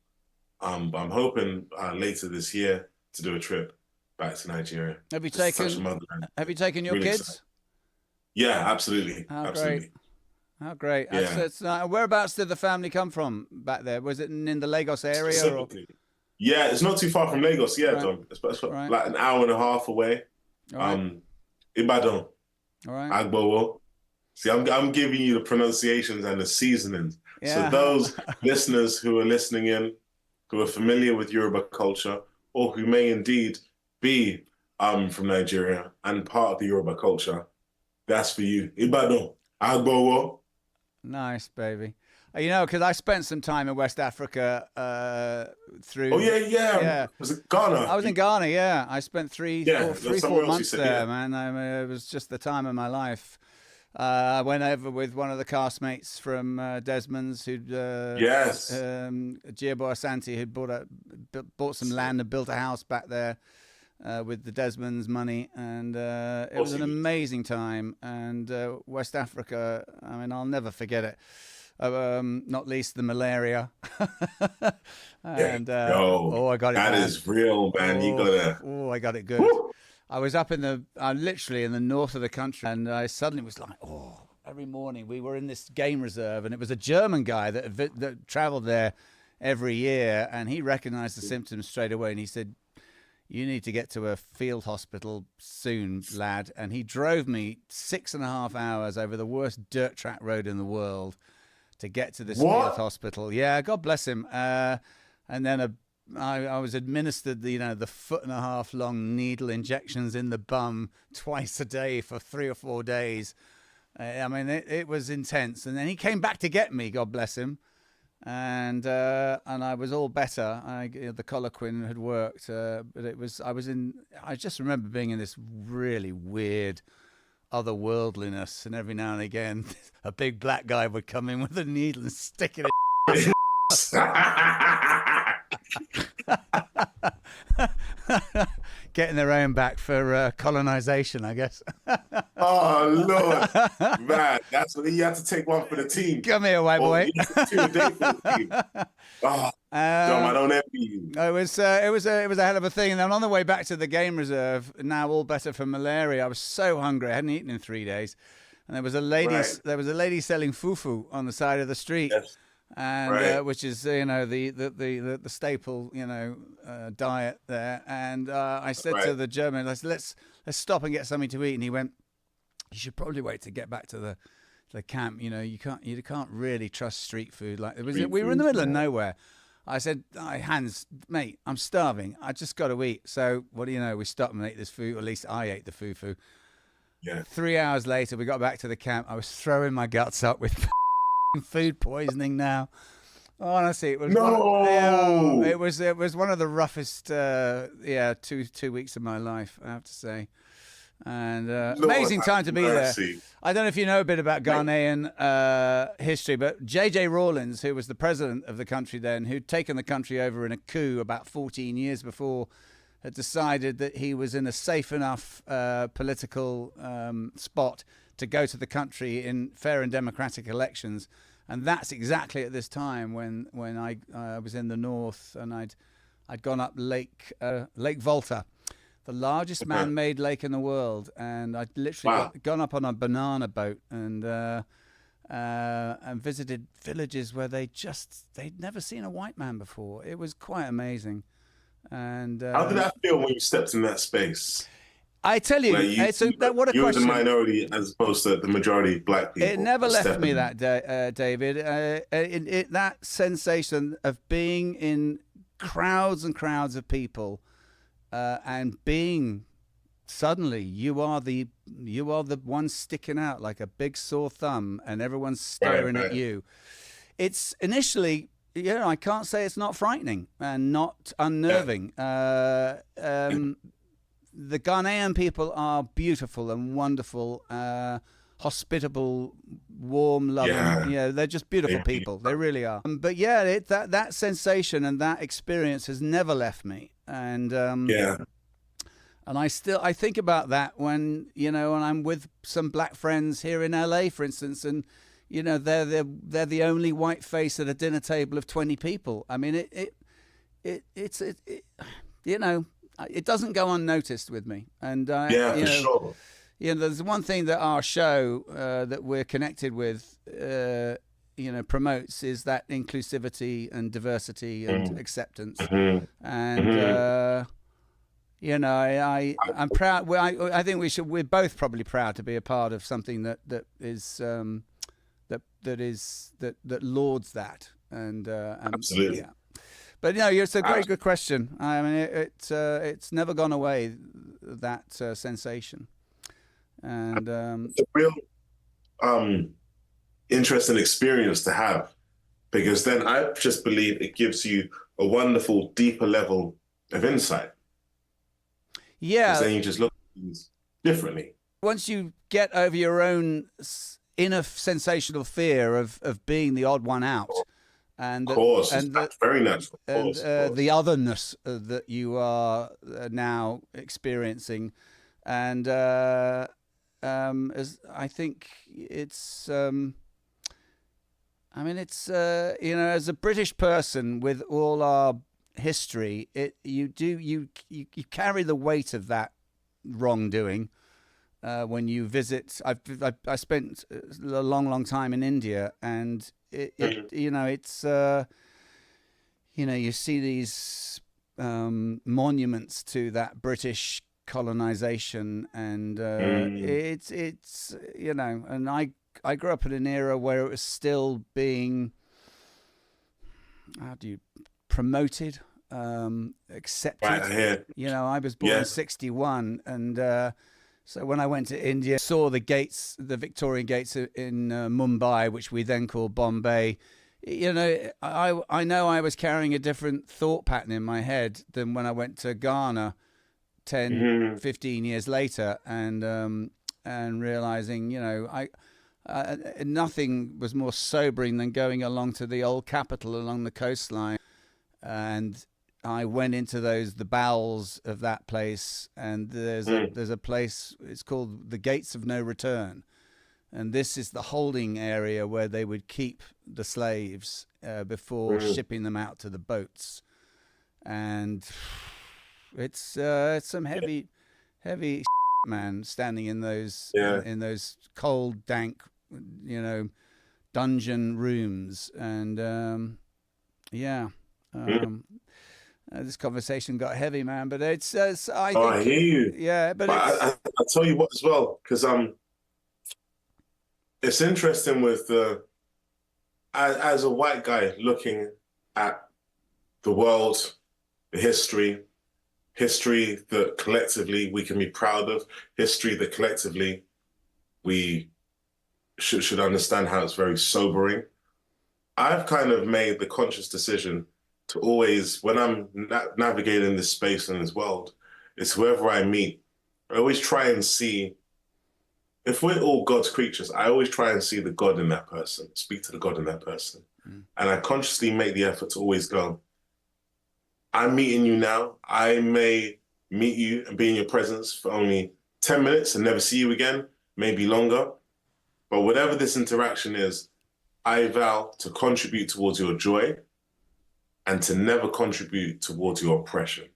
But I'm hoping later this year to do a trip back to Nigeria. Have you taken your kids? Exciting. Yeah, absolutely. Absolutely. How great. Yeah. It's whereabouts did the family come from back there? Was it in the Lagos area? Or? Yeah, it's not too far from Lagos. Yeah, right. Dom. It's like an hour and a half away. Right. Ibadan. All right. Agbowo. See, I'm giving you the pronunciations and the seasonings. Yeah. So those listeners who are listening in, who are familiar with Yoruba culture, or who may indeed be from Nigeria and part of the Yoruba culture, that's for you. Ibadan. Agbowo. Nice, baby. Because I spent some time in West Africa through... Oh, yeah. Was it Ghana? I was in Ghana, yeah. I spent 4 months there, man. It was just the time of my life. I went over with one of the castmates from Desmond's, who'd... Giabo Asante, who'd bought some land and built a house back there with the Desmond's money. And it was an amazing time. And West Africa, I mean, I'll never forget it. Not least the malaria. And I got it. That is real, man. You gotta. Oh, I got it good. Woo! I was up literally in the north of the country, and I suddenly was like, every morning we were in this game reserve, and it was a German guy that travelled there every year, and he recognised the symptoms straight away, and he said, "You need to get to a field hospital soon, lad." And he drove me 6.5 hours over the worst dirt track road in the world to get to this field hospital. Yeah, God bless him. And then I was administered the 1.5 foot long needle injections in the bum twice a day for 3 or 4 days. I mean, it was intense. And then he came back to get me, God bless him. And I was all better. The Coloquin had worked, but I just remember being in this really weird otherworldliness, and every now and again a big black guy would come in with a needle and stick it in. Getting their own back for colonization, I guess. Oh Lord, man, that's what you have to take one for the team. Come here, white boy. You have to 2 a day for the team. Dom, I don't envy you. It was a hell of a thing. And then on the way back to the game reserve, now all better from malaria, I was so hungry. I hadn't eaten in 3 days, and there was a lady selling fufu on the side of the street. Yes. And which is the staple diet there. And I said to the German, I said, let's stop and get something to eat. And he went, "You should probably wait to get back to the camp. You can't really trust street food like we were in the middle of nowhere." I said, "Hans, mate, I'm starving. I just got to eat." So what do you know? We stopped and ate this food. Or at least I ate the fufu. Yeah. 3 hours later, we got back to the camp. I was throwing my guts up with food poisoning now. Honestly, it was it was one of the roughest 2 weeks of my life, I have to say. And amazing time to be there. I don't know if you know a bit about Ghanaian history, but J.J. Rawlins, who was the president of the country then, who'd taken the country over in a coup about 14 years before, had decided that he was in a safe enough political spot to go to the country in fair and democratic elections. And that's exactly at this time when I was in the north, and I'd gone up Lake Volta, the largest man-made lake in the world, and I'd literally gone up on a banana boat and visited villages where they'd never seen a white man before. It was quite amazing. And how did that feel when you stepped in that space? I tell you, what a you question. were the minority as opposed to the majority of black people. It never left me that day, David. That sensation of being in crowds and crowds of people and being suddenly you are the one sticking out like a big sore thumb, and everyone's staring at you. It's initially, I can't say it's not frightening and not unnerving. The Ghanaian people are beautiful and wonderful, hospitable, warm, loving. They're just beautiful people. They really are. But that sensation and that experience has never left me. And and I think about that when when I'm with some black friends here in LA, for instance, and they're the only white face at a dinner table of 20 people. I mean, it doesn't go unnoticed with me. And for sure. There's one thing that our show that we're connected with, promotes is that inclusivity and diversity and acceptance. And I'm proud. I think we're both probably proud to be a part of something that lauds that. And absolutely. Yeah. But it's a very good question. I mean, it's never gone away, that sensation. And it's a real interesting experience to have, because then I just believe it gives you a wonderful, deeper level of insight. Yeah. Because then you just look at things differently. Once you get over your own inner sensational fear of being the odd one out. And of course, that's very natural. And the otherness that you are now experiencing, and as I think it's, as a British person with all our history, you carry the weight of that wrongdoing. When you visit, I spent a long time in India, and it's you see these monuments to that British colonization, and it's and I grew up in an era where it was still being promoted, accepted. Right, I was born in 1961, and so when I went to India, saw the gates, the Victorian gates in Mumbai, which we then call Bombay. I know I was carrying a different thought pattern in my head than when I went to Ghana 10, 15 years later, and realizing, nothing was more sobering than going along to the old capital along the coastline, and I went into the bowels of that place, and there's a place, it's called the Gates of No Return, and this is the holding area where they would keep the slaves before shipping them out to the boats, and it's some heavy man standing in those in those cold, dank, dungeon rooms, and this conversation got heavy, man, but it's I hear you. Yeah, but I tell you what as well, because it's interesting with as a white guy looking at the world, the history that collectively we can be proud of, history that collectively we should understand how it's very sobering. I've kind of made the conscious decision to always, when I'm navigating this space and this world, it's whoever I meet, I always try and see, if we're all God's creatures, I always try and see the God in that person, speak to the God in that person. And I consciously make the effort to always go, I'm meeting you now. I may meet you and be in your presence for only 10 minutes and never see you again, maybe longer. But whatever this interaction is, I vow to contribute towards your joy and to never contribute towards your oppression.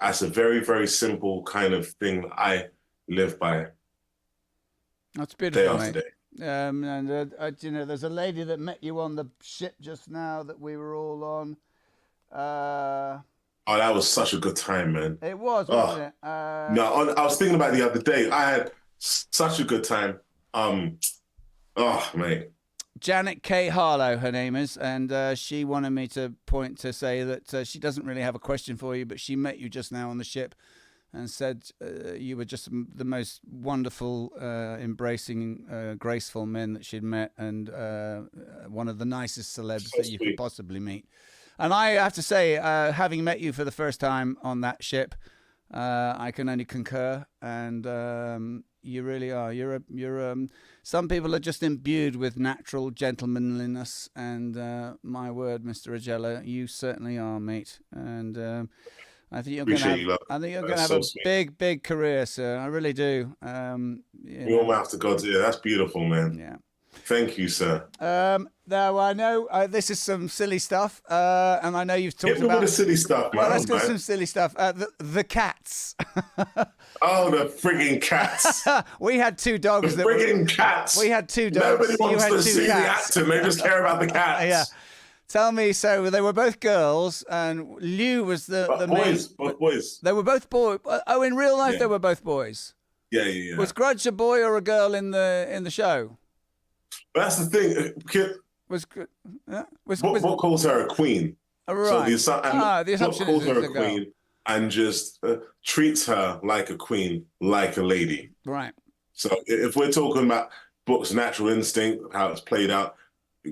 That's a very, very simple kind of thing that I live by. That's beautiful, day after day. And there's a lady that met you on the ship just now that we were all on. Oh, that was such a good time, man. It was, wasn't it? No, I was thinking about it the other day. I had such a good time. Mate. Janet K. Harlow, her name is, and she wanted me to say that she doesn't really have a question for you, but she met you just now on the ship, and said you were just the most wonderful, embracing, graceful men that she'd met, and one of the nicest celebs that you could possibly meet. And I have to say, having met you for the first time on that ship, I can only concur. And you really are. Some people are just imbued with natural gentlemanliness, and my word, Mr. Ajala, you certainly are, mate. And I think you're going to have a big career, sir. I really do. We all have to God's ear. That's beautiful, man. Yeah. Thank you, sir. Now I know this is some silly stuff, and I know you've talked about the silly stuff, man. Well, let's go some silly stuff. The cats. Oh, the frigging cats! We had 2 dogs. The frigging cats. We had 2 dogs. Nobody wants to see the actor. They just care about the cats. Yeah. Tell me, so they were both girls, and Liu was the boys. Both boys. They were both boys. Oh, in real life, they were both boys. Yeah. Was Grudge a boy or a girl in the show? That's the thing. What calls her a queen? Right. So the assumption calls her a queen and just treats her like a queen, like a lady. Right. So if we're talking about Book's natural instinct, how it's played out,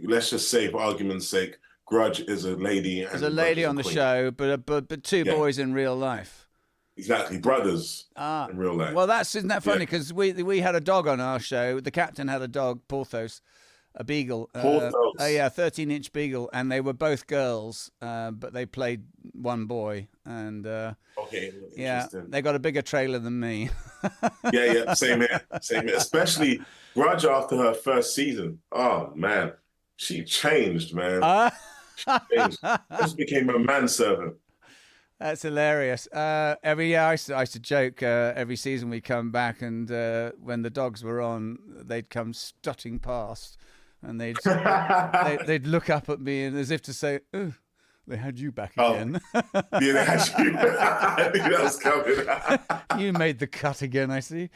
let's just say, for argument's sake, Grudge is a lady. There's a lady on the show, but 2 boys in real life. Exactly, brothers in real life. Well, isn't that funny? Because we had a dog on our show. The captain had a dog, Porthos, a beagle. Porthos. 13-inch beagle, and they were both girls, but they played one boy. And they got a bigger trailer than me. yeah, same here. Especially Grudge after her first season. Oh man, she changed, man. She changed. Just became a manservant. That's hilarious. Every year I used to joke, every season we come back, and when the dogs were on, they'd come strutting past, and they'd look up at me, and as if to say, "Ooh, they had you back again." Yeah, they had you. I think that was coming. You made the cut again, I see.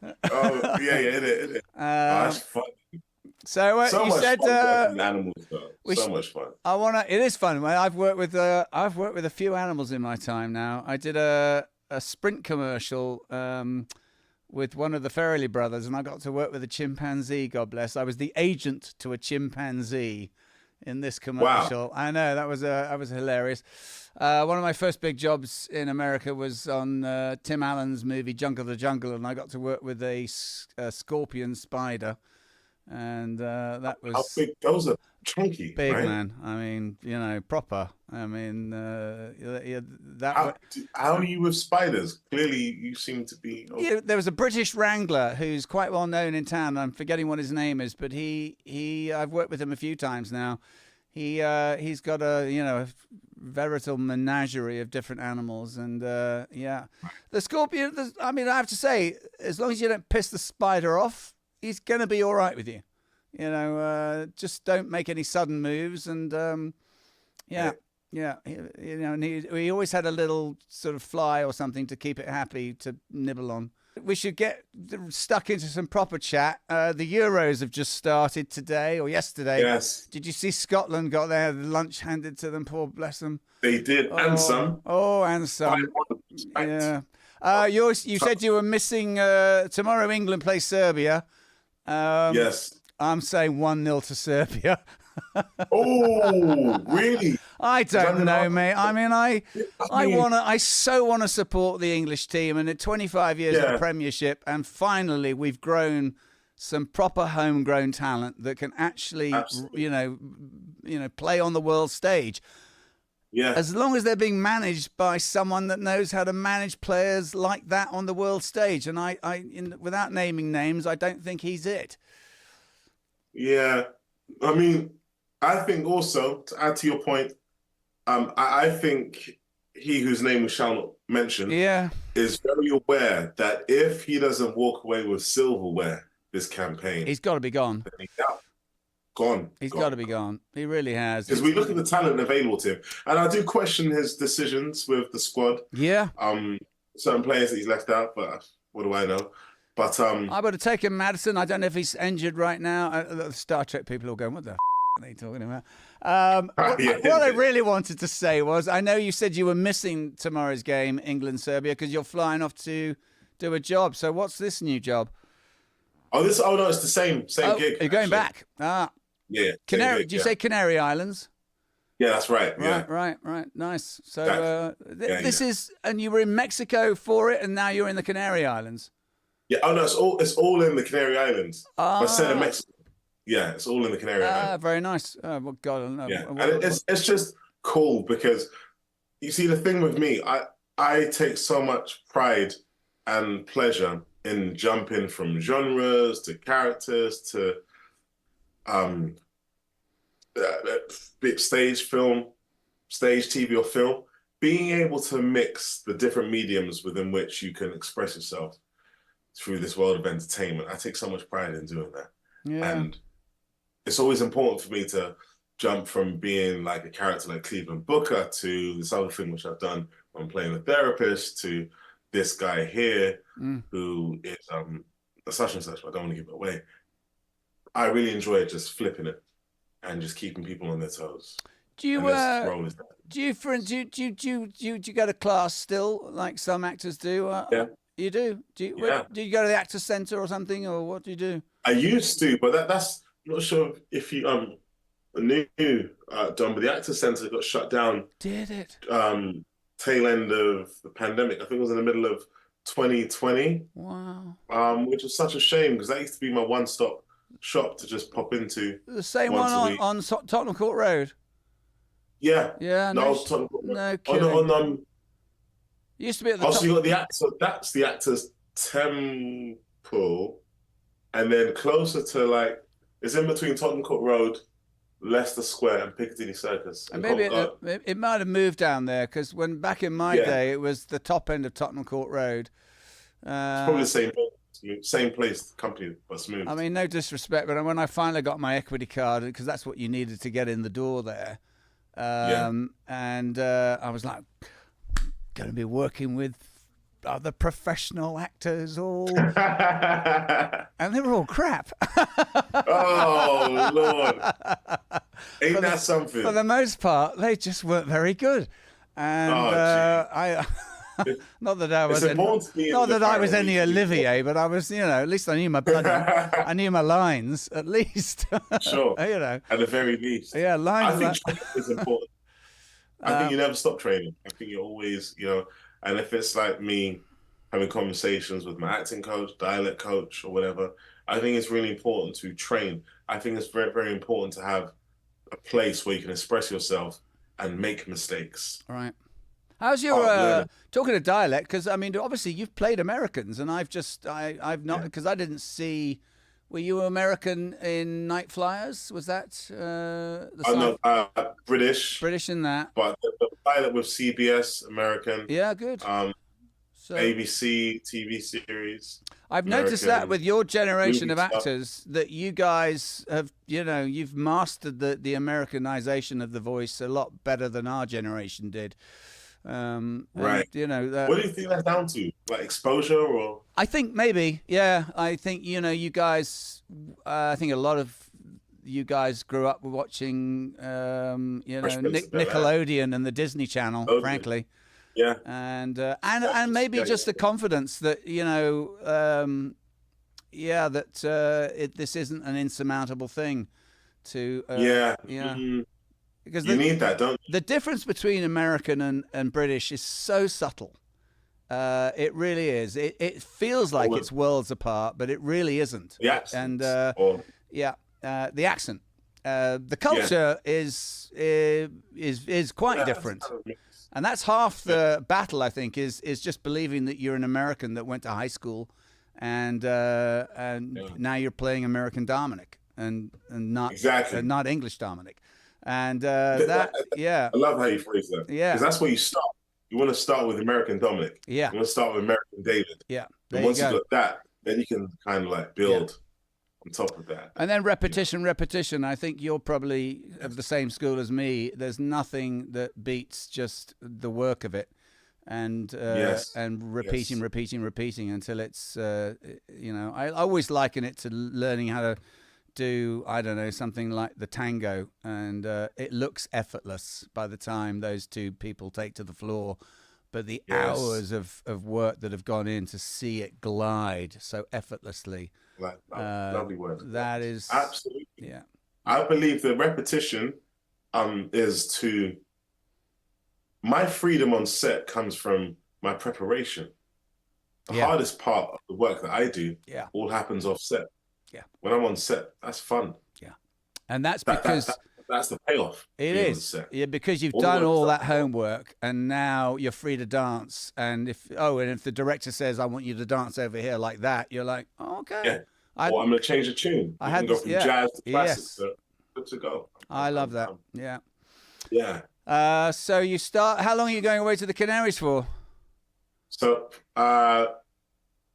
Oh yeah, it. That's fun. So you said animals, though. So much fun. It is fun. I've worked with a few animals in my time now. I did a Sprint commercial with one of the Farrelly brothers, and I got to work with a chimpanzee. God bless. I was the agent to a chimpanzee in this commercial. Wow. I know that was hilarious. One of my first big jobs in America was on Tim Allen's movie Jungle the Jungle, and I got to work with a scorpion spider. And that was how big. Those are chunky, big, right? Man. I mean, proper. I mean, how are you with spiders? Clearly, you seem to be. Yeah, there was a British wrangler who's quite well known in town. I'm forgetting what his name is, but I've worked with him a few times now. He's got a veritable menagerie of different animals, and the scorpion. I mean, I have to say, as long as you don't piss the spider off, he's going to be all right with you. Just don't make any sudden moves. And, and he always had a little sort of fly or something to keep it happy to nibble on. We should get stuck into some proper chat. The Euros have just started today or yesterday. Yes. Did you see Scotland got their lunch handed to them? Poor bless them. They did, and some. Oh, and some. Yeah. You said you were missing tomorrow. England plays Serbia. Yes. I'm saying 1-0 to Serbia. Oh, really? I don't know, mate. I mean, I so want to support the English team, and at 25 years of Premiership, and finally we've grown some proper homegrown talent that can actually, play on the world stage. Yeah. As long as they're being managed by someone that knows how to manage players like that on the world stage, and without naming names, I don't think he's it. Yeah, I mean, I think also to add to your point, I think he whose name we shall not mention, is very aware that if he doesn't walk away with silverware this campaign, he's got to be gone. He's gone. He's got to be gone. He really has. Because we look at the talent available to him, and I do question his decisions with the squad. Yeah. Certain players that he's left out, but what do I know? But I would have taken Madison. I don't know if he's injured right now. The Star Trek people are going, what the are you talking about? Yeah. What I really wanted to say was, I know you said you were missing tomorrow's game, England-Serbia, because you're flying off to do a job. So what's this new job? Oh, no, it's the same gig. You're going actually. back. Yeah. Canary? Gig, Do you say Canary Islands? Yeah, that's right. Yeah. Right. Nice. So Exactly. this is, and you were in Mexico for it, and now you're in the Canary Islands. Yeah. Oh no, it's all in the Canary Islands. But set in Mexico. Yeah, it's all in the Canary Islands. Very nice. Oh, well, God, I don't know. Yeah, and it's just cool because you see the thing with me, I take so much pride and pleasure in jumping from genres to characters to stage, film, stage, TV, or film. Being able to mix the different mediums within which you can express yourself through this world of entertainment, I take so much pride in doing that. Yeah. And it's always important for me to jump from being like a character like Cleveland Booker to this other thing which I've done when playing a therapist to this guy here who is such and such, but I don't want to give it away. I really enjoy just flipping it and just keeping people on their toes. Do you go to class still like some actors do? Yeah. You do? Do you go to the Actors Centre or something, or what do you do? I used to, but that's I'm not sure if you knew, Don, but the Actors Centre got shut down. Did it? Tail end of the pandemic. I think it was in the middle of 2020. Wow. Which was such a shame because that used to be my one-stop shop to just pop into. The same one on Tottenham Court Road. Yeah. Yeah. Tottenham Court Road. No kidding. Used to be at the top. So you got the act. So that's the Actors Temple, and then closer to like it's in between Tottenham Court Road, Leicester Square, and Piccadilly Circus. And maybe it might have moved down there because when back in my day, it was the top end of Tottenham Court Road. It's probably the same place, company, but smooth. I mean, no disrespect, but when I finally got my equity card, because that's what you needed to get in the door there, and I was like, going to be working with other professional actors all and they were all crap. Oh Lord, ain't that something? For the most part they just weren't very good, and I not that I was any Olivier, but I was, at least I knew my bloody, I knew my lines at least. Sure. At the very least. Yeah, lines. I think training is important. I think you never stop training. I think you're always, and if it's like me having conversations with my acting coach, dialect coach, or whatever, I think it's really important to train. I think it's very, very important to have a place where you can express yourself and make mistakes. All right. How's your talking of dialect? Because I mean, obviously you've played Americans, and I've not, because I didn't see. Were you American in Night Flyers? Was that British? British in that. But the pilot with CBS, American. Yeah, good. ABC TV series. I've noticed that with your generation of actors, that you guys have, you've mastered the Americanization of the voice a lot better than our generation did. Right. What do you think that's down to? Like exposure, or? I think maybe, yeah. I think you guys. I think a lot of you guys grew up watching, Nickelodeon and the Disney Channel, frankly. Yeah. And maybe just the confidence that this isn't an insurmountable thing to. Because you need that, don't you? The difference between American and British is so subtle. It really is. It feels like it's worlds apart, but it really isn't. The accent. And the accent. The culture is quite different. And that's half the battle, I think, is just believing that you're an American that went to high school, and now you're playing American Dominic and not English Dominic. And I love how you phrase that. Yeah, because that's where you start. You want to start with American Dominic. Yeah, you want to start with American David. Yeah, and once you got that, then you can kind of like build on top of that. And then repetition. I think you're probably of the same school as me. There's nothing that beats just the work of it, and repeating until it's I always liken it to learning how to do, I don't know, something like the tango, and it looks effortless by the time those two people take to the floor. But the hours of work that have gone in to see it glide so effortlessly. Lovely word. That is absolutely. Yeah. I believe the repetition is to my freedom on set comes from my preparation. The hardest part of the work that I do all happens off set. Yeah. When I'm on set, that's fun. Yeah. And that's because that's the payoff. It is. Yeah, because you've done all that homework and now you're free to dance. And if the director says, I want you to dance over here like that, you're like, oh, okay. Yeah. I'm going to change the tune. I can go from jazz to classic. So good to go. I love that. Yeah. Yeah. So you start, how long are you going away to the Canaries for? So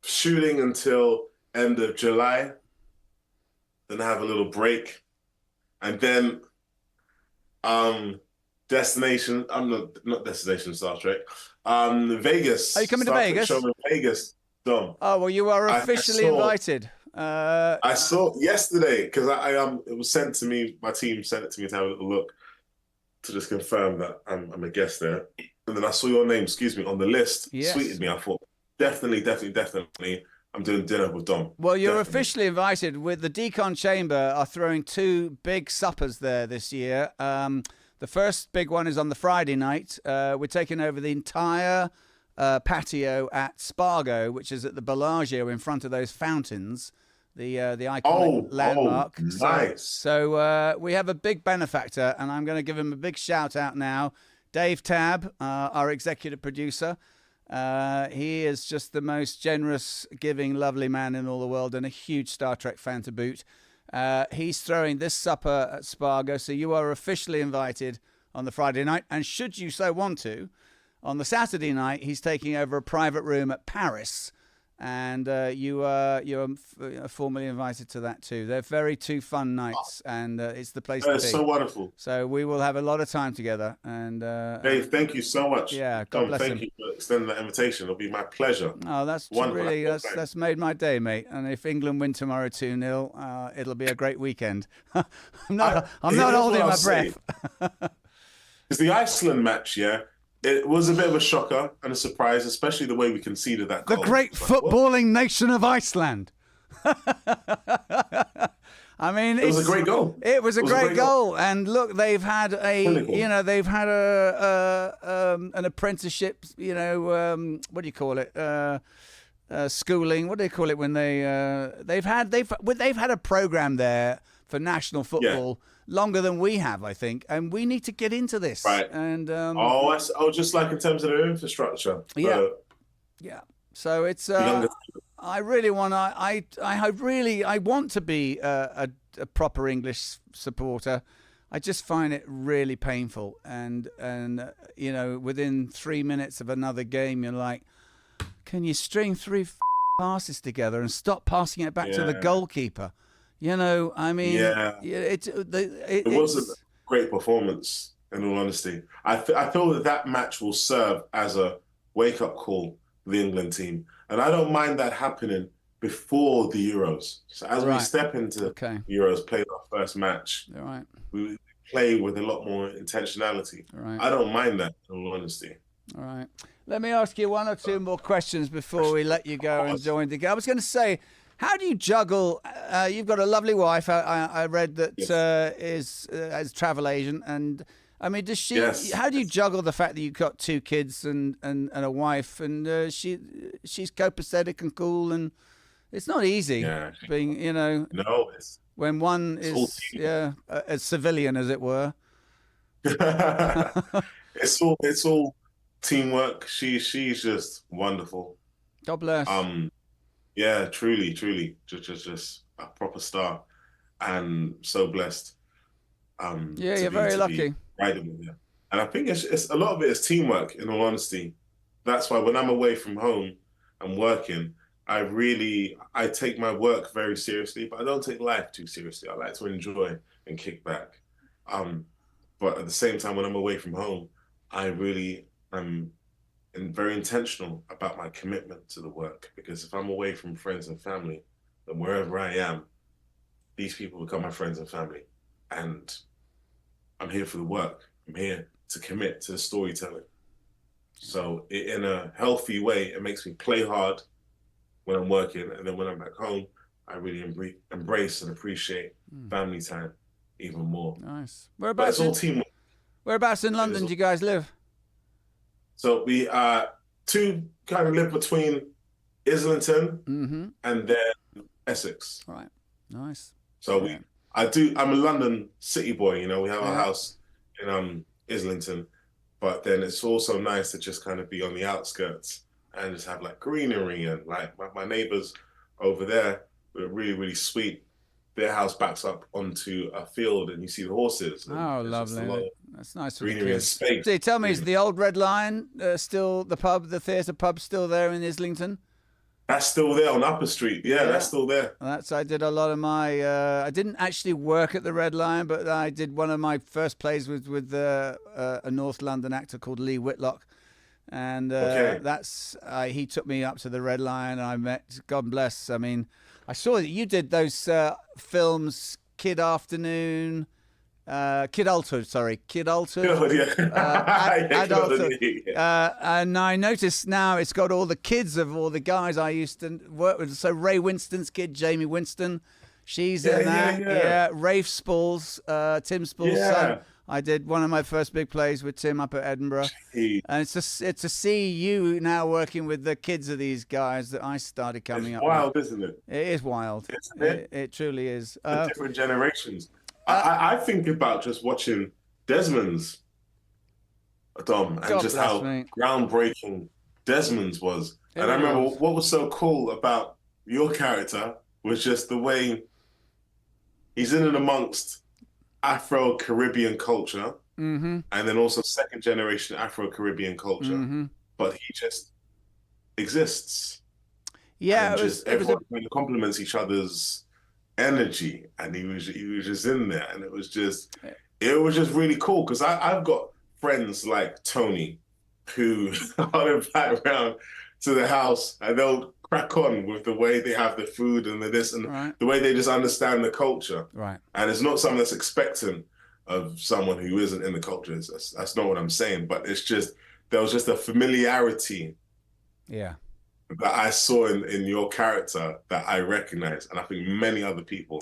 shooting until end of July. Then I have a little break. And then destination, I'm not destination Star Trek. Vegas. Are you coming to Vegas? Show in Vegas, Dom. Oh, well, you are officially invited. I saw yesterday because it was sent to me. My team sent it to me to have a little look to just confirm that I'm a guest there. And then I saw your name, on the list. Yes. Sweeted me. I thought definitely. I'm doing dinner with Dom. Well, you're officially invited. With the Decon Chamber are throwing 2 big suppers there this year. The first big one is on the Friday night. We're taking over the entire patio at Spargo, which is at the Bellagio in front of those fountains, the iconic landmark. Nice. So we have a big benefactor, and I'm going to give him a big shout out now. Dave Tabb, our executive producer. He is just the most generous, giving, lovely man in all the world, and a huge Star Trek fan to boot. He's throwing this supper at Spargo, so you are officially invited on the Friday night. And should you so want to, on the Saturday night, he's taking over a private room at Paris. And you are formally invited to that too. They're very 2 fun nights, and it's the place to be. It's so wonderful. So we will have a lot of time together. And Dave, thank you so much. Yeah, God bless him. Thank you for extending that invitation. It'll be my pleasure. Oh, that's wonderful. Really that's made my day, mate. And if England win tomorrow 2-0, it'll be a great weekend. I'm not holding my breath. It's the Iceland match, yeah. It was a bit of a shocker and a surprise, especially the way we conceded that goal. The great footballing nation of Iceland. I mean, it was a great goal. It was a great goal, and look, they've had an apprenticeship. What do you call it? Schooling. What do they call it when they've had a program there for national football. Yeah. Longer than we have, I think, and we need to get into this. Right. And just like in terms of their infrastructure. Yeah. So it's I really want to be a proper English supporter. I just find it really painful, and within 3 minutes of another game, you're like, can you string 3 passes together and stop passing it back to the goalkeeper? I mean, it wasn't a great performance, in all honesty. I feel that match will serve as a wake-up call for the England team. And I don't mind that happening before the Euros. So as we step into the Euros, play our first match, we play with a lot more intentionality. I don't mind that, in all honesty. All right. Let me ask you 1 or 2 more questions before we let you go and join the game. I was going to say, how do you juggle? You've got a lovely wife. I read that is as a travel agent, and I mean, does she? Yes. How do you juggle the fact that you've got 2 kids and a wife, and she's copacetic and cool, and it's not easy being No, when one is a civilian, as it were. It's all teamwork. She's just wonderful. God bless. Yeah, truly, just a proper star, and so blessed. You're very lucky. Riding with her. And I think it's a lot of it is teamwork. In all honesty, that's why when I'm away from home and working, I take my work very seriously, but I don't take life too seriously. I like to enjoy and kick back. But at the same time, when I'm away from home, I really am very intentional about my commitment to the work, because if I'm away from friends and family, then wherever I am, these people become my friends and family, and I'm here for the work. I'm here to commit to the storytelling. So in a healthy way, it makes me play hard when I'm working, and then when I'm back home, I really embrace and appreciate family time even more. Nice. But it's all teamwork. Whereabouts in London do you guys live? So we two kind of live between Islington and then Essex. All right. Nice. So I'm a London city boy, you know, we have a house in Islington, but then it's also nice to just kind of be on the outskirts and just have like greenery, and like my neighbors over there were really, really sweet. Their house backs up onto a field and you see the horses. Oh, lovely. That's nice for the kids. Space. So tell me, is the old Red Lion still the theatre pub still there in Islington? That's still there on Upper Street. Yeah, that's still there. I did a lot of my. I didn't actually work at the Red Lion, but I did one of my first plays with a North London actor called Lee Whitlock, and he took me up to the Red Lion. And I met. God bless. I mean, I saw that you did those films, Kid Afternoon. Kid Altered. Adulthood. And I noticed now it's got all the kids of all the guys I used to work with. So Ray Winston's kid, Jamie Winston, she's in that. Yeah. Rafe Spall's, Tim Spall's son. I did one of my first big plays with Tim up at Edinburgh. And it's to see you now working with the kids of these guys that I started coming up. It's wild, isn't it? It is wild. Isn't it? It truly is. Different generations. I think about just watching Desmond's, Dom, and just how groundbreaking Desmond's was. And I remember what was so cool about your character was just the way he's in and amongst Afro-Caribbean culture, and then also second generation Afro-Caribbean culture, but he just exists. Yeah, and everyone kind of complements each other's energy, and he was just in there, and it was just really cool, because I've got friends like Tony who are back around to the house, and they'll crack on with the way they have the food and the this and the way they just understand the culture. Right. And it's not something that's expectant of someone who isn't in the culture. That's not what I'm saying, but it's just, there was just a familiarity. Yeah. That I saw in your character that I recognize, and I think many other people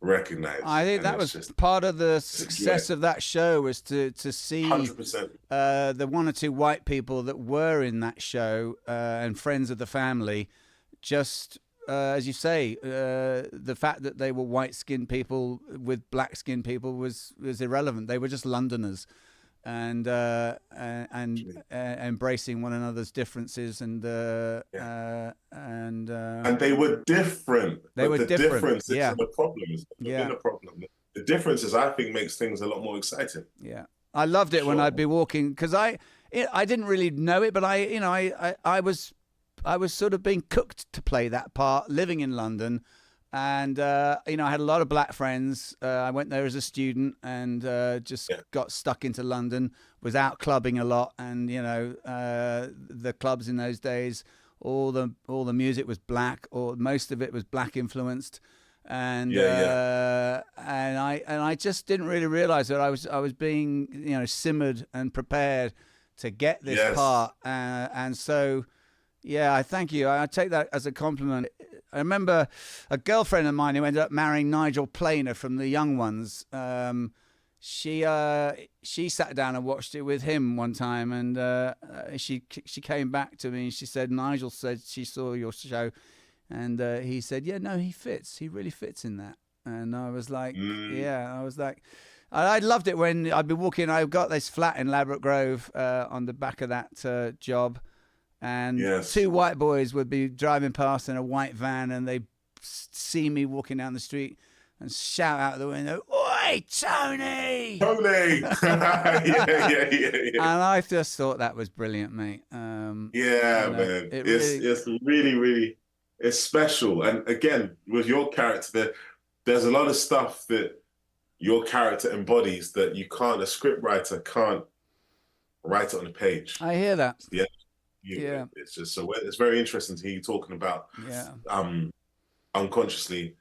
recognize. I think that was just part of the success of that show, was to see 100%. The one or two white people that were in that show and friends of the family, just as you say, the fact that they were white-skinned people with black-skinned people was irrelevant. They were just Londoners. And embracing one another's differences, and they were different. They were the different. Difference is the problem. It's been a problem. The difference is, I think, makes things a lot more exciting. Yeah, I loved it when I'd be walking, because I didn't really know it, but I was sort of being cooked to play that part, living in London. And, I had a lot of black friends. I went there as a student and just got stuck into London, was out clubbing a lot. And, the clubs in those days, all the music was black, or most of it was black influenced. And I just didn't really realize that I was being, simmered and prepared to get this part. And so, I thank you. I take that as a compliment. I remember a girlfriend of mine who ended up marrying Nigel Planer from The Young Ones. She sat down and watched it with him one time, and she came back to me and she said, Nigel said she saw your show, and he said, yeah, no, he fits. He really fits in that. And I was like, I loved it when I'd be walking. I got this flat in Ladbroke Grove on the back of that job. And two white boys would be driving past in a white van, and they see me walking down the street and shout out the window, "Oi, Tony!" Tony! And I just thought that was brilliant, mate. Man. It's really, really, it's special. And again, with your character, there's a lot of stuff that your character embodies that a scriptwriter can't write it on the page. I hear that. It's just so it's very interesting to hear you talking about unconsciously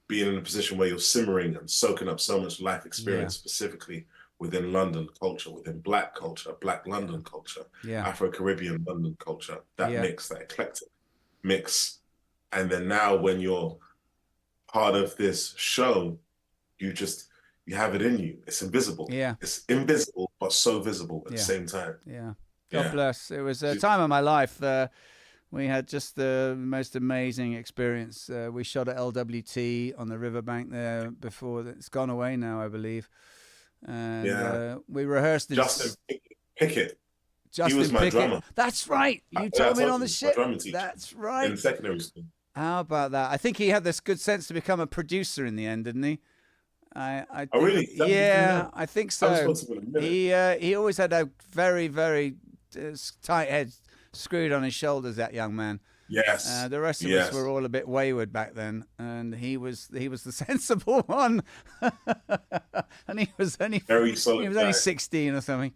being in a position where you're simmering and soaking up so much life experience, specifically within London culture, within Black culture, Black London culture, Afro-Caribbean London culture, that mix, that eclectic mix. And then now when you're part of this show, you have it in you. It's invisible. Yeah. It's invisible, but so visible at the same time. Yeah. God bless. It was a time of my life. We had just the most amazing experience. We shot at LWT on the riverbank there before. It's gone away now, I believe. And we rehearsed. Justin Pickett. Justin he was my drummer. That's right. You told me on the ship. That's right. In secondary school. How about that? I think he had this good sense to become a producer in the end, didn't he? I think, really? Yeah, I think so. He always had a very, very tight head screwed on his shoulders, that young man. Yes. The rest of us were all a bit wayward back then, and he was the sensible one. And he was only very solid. He was only 16 or something.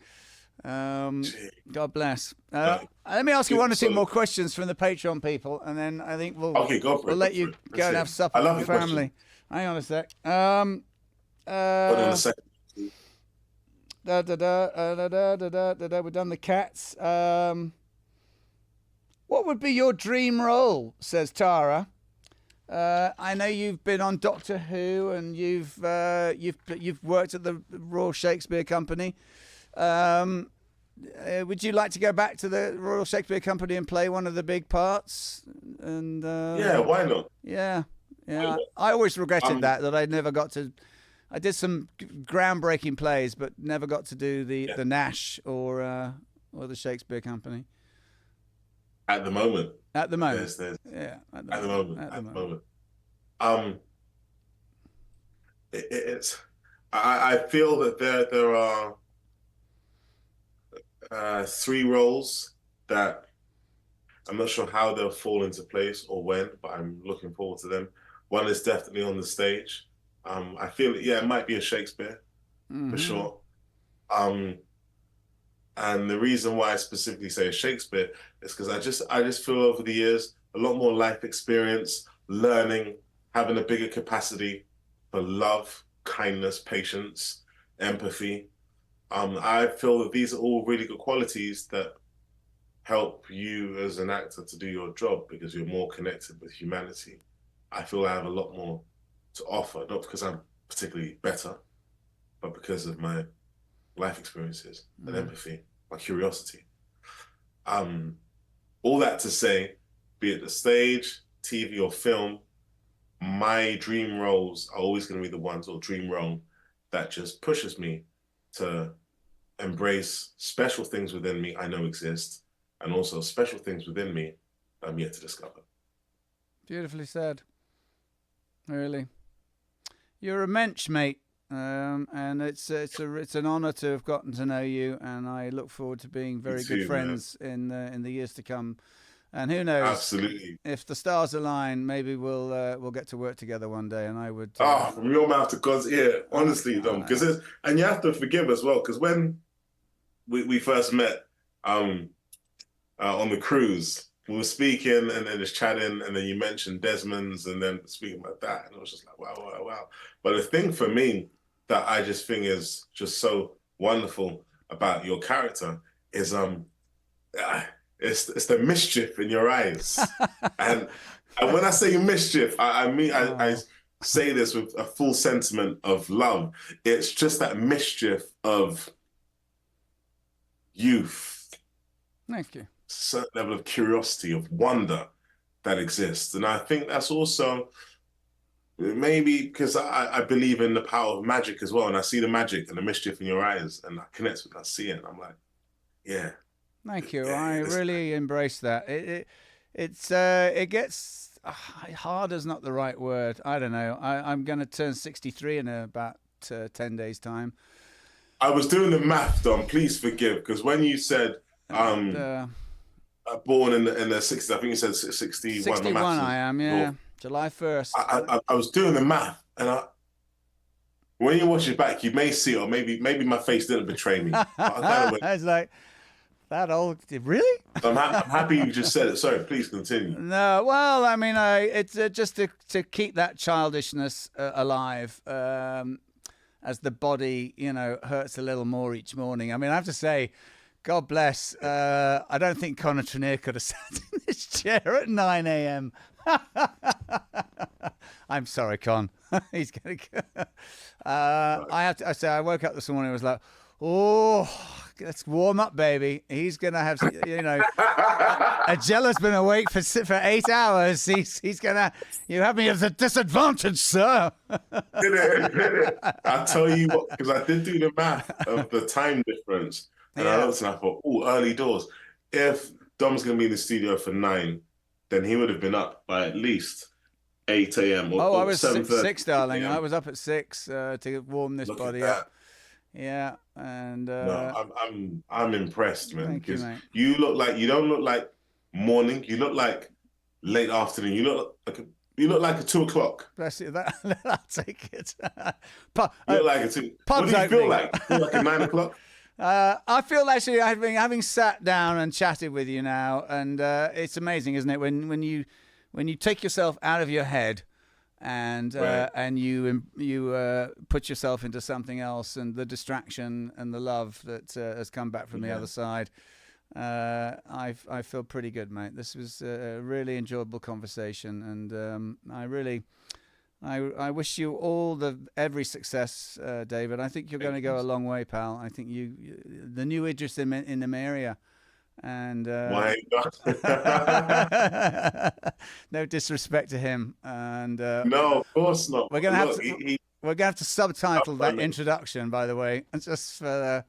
God bless. Let me ask you one or two more questions from the Patreon people, and then I think we'll let you go and have supper with your family. Hang on a sec. Hold on a second. We've done the cats. What would be your dream role? Says Tara. I know you've been on Doctor Who, and you've worked at the Royal Shakespeare Company. Would you like to go back to the Royal Shakespeare Company and play one of the big parts? And why not? Yeah. I always regretted that I never got to. I did some groundbreaking plays, but never got to do the Nash or the Shakespeare Company. At the moment. At the moment. At the moment. I feel that there are 3 roles that I'm not sure how they'll fall into place or when, but I'm looking forward to them. One is definitely on the stage. I feel it might be a Shakespeare for sure. And the reason why I specifically say Shakespeare is because I just feel over the years a lot more life experience, learning, having a bigger capacity for love, kindness, patience, empathy. I feel that these are all really good qualities that help you as an actor to do your job because you're more connected with humanity. I feel I have a lot more to offer, not because I'm particularly better, but because of my life experiences and empathy, my curiosity. All that to say, be it the stage, TV or film, my dream roles are always going to be the ones, or dream role, that just pushes me to embrace special things within me I know exist, and also special things within me that I'm yet to discover. Beautifully said. Really. You're a mensch, mate. And it's an honour to have gotten to know you, and I look forward to being very good friends in the years to come. And who knows? Absolutely. If the stars align, maybe we'll get to work together one day. And I would. From your mouth to God's ear, honestly, Dom. And you have to forgive as well, because when we first met on the cruise, we were speaking and then just chatting, and then you mentioned Desmond's, and then speaking about that, and I was just like, wow. But the thing for me that I just think is just so wonderful about your character is it's the mischief in your eyes. and when I say mischief, I mean I say this with a full sentiment of love. It's just that mischief of youth. Thank you. Certain level of curiosity, of wonder that exists. And I think that's also maybe because I believe in the power of magic as well. And I see the magic and the mischief in your eyes, and I connect with that, I see it. And I'm like, yeah. Thank you. I really embrace that. It gets hard is not the right word. I don't know. I'm going to turn 63 in about 10 days' time. I was doing the math, Dom. Please forgive, because when you said born in the 60s, I think you said 61. 61 I am, yeah. July 1st. I was doing the math, and when you watch it back, you may see, or maybe my face didn't betray me. I was like, That old? Really? I'm happy you just said it. Sorry, please continue. No, well, I mean, it's just to keep that childishness alive, as the body, hurts a little more each morning. I mean, I have to say, God bless. I don't think Connor Trinneer could have sat in this chair at 9 a.m. I'm sorry, Con. He's going to. I say I woke up this morning. I was like, oh, let's warm up, baby. He's going to have, Ajala's been awake for 8 hours. He's going to, you have me at a disadvantage, sir. Did it? I tell you what, because I did do the math of the time difference. And I looked and I thought, oh, early doors. If Dom's going to be in the studio for 9, then he would have been up by at least 8 a.m. I was 7:30. 6, darling. I was up at 6 to warm this body up. Yeah, and no, I'm impressed, man. Thank you, Because mate. you don't look like morning. You look like late afternoon. You look like a 2 o'clock. Bless you. I'll take it. You look like a 2. What do you feel like? You feel like a 9 o'clock? I feel actually having sat down and chatted with you now, and it's amazing, isn't it? When you take yourself out of your head, and Right. and you put yourself into something else, and the distraction and the love that has come back from the other side. I feel pretty good, mate. This was a really enjoyable conversation, and I wish you every success, David. I think you're going to go a long way, pal. I think the new Idris in the area, and Why not? no disrespect to him, and No, of course not. we're gonna have Look, to we're gonna have to subtitle that introduction, by the way, just for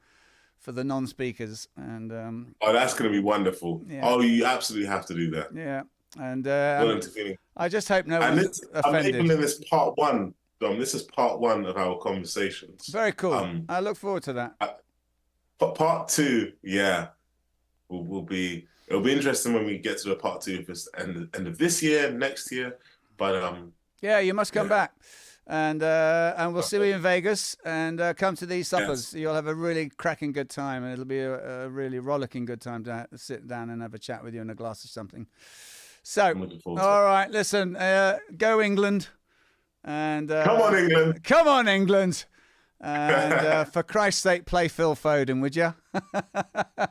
the non-speakers, and oh, that's going to be wonderful. Yeah. Oh, you absolutely have to do that. yeah, and Not interfering. I just hope no And one's I'm offended. labeling this part 1, Dom. This is part 1 of our conversations. Very cool. I look forward to that. But part 2, yeah, will be. It'll be interesting when we get to the part 2 of this end of this year, next year. But Yeah, you must come back, and we'll see you in Vegas, and come to these suppers. Yes. You'll have a really cracking good time, and it'll be a really rollicking good time to sit down and have a chat with you and a glass of something. So, I'm looking forward to all right, listen, go England, and come on, England. come on, England, and for Christ's sake, play Phil Foden, would you?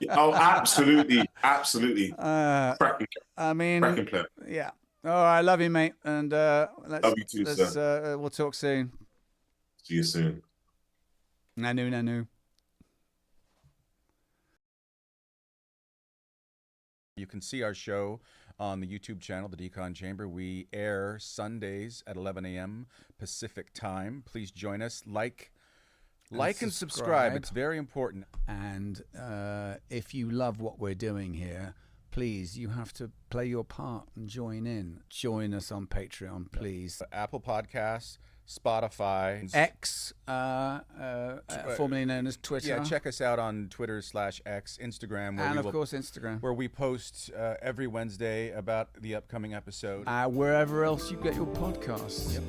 Oh, absolutely. Cracking I mean, player. yeah. All right, love you, mate, and Love you too, sir. We'll talk soon. See you soon. Nanu. You can see our show on the YouTube channel, the Decon Chamber. We air Sundays at 11 a.m. Pacific time. Please join us. Like and subscribe. It's very important. And if you love what we're doing here, please, you have to play your part and join in. Join us on Patreon, please. Apple Podcasts, Spotify, X, formerly known as Twitter. Yeah, check us out on Twitter/X, Instagram, and of course Instagram, where we post every Wednesday about the upcoming episode. Wherever else you get your podcasts. Yep.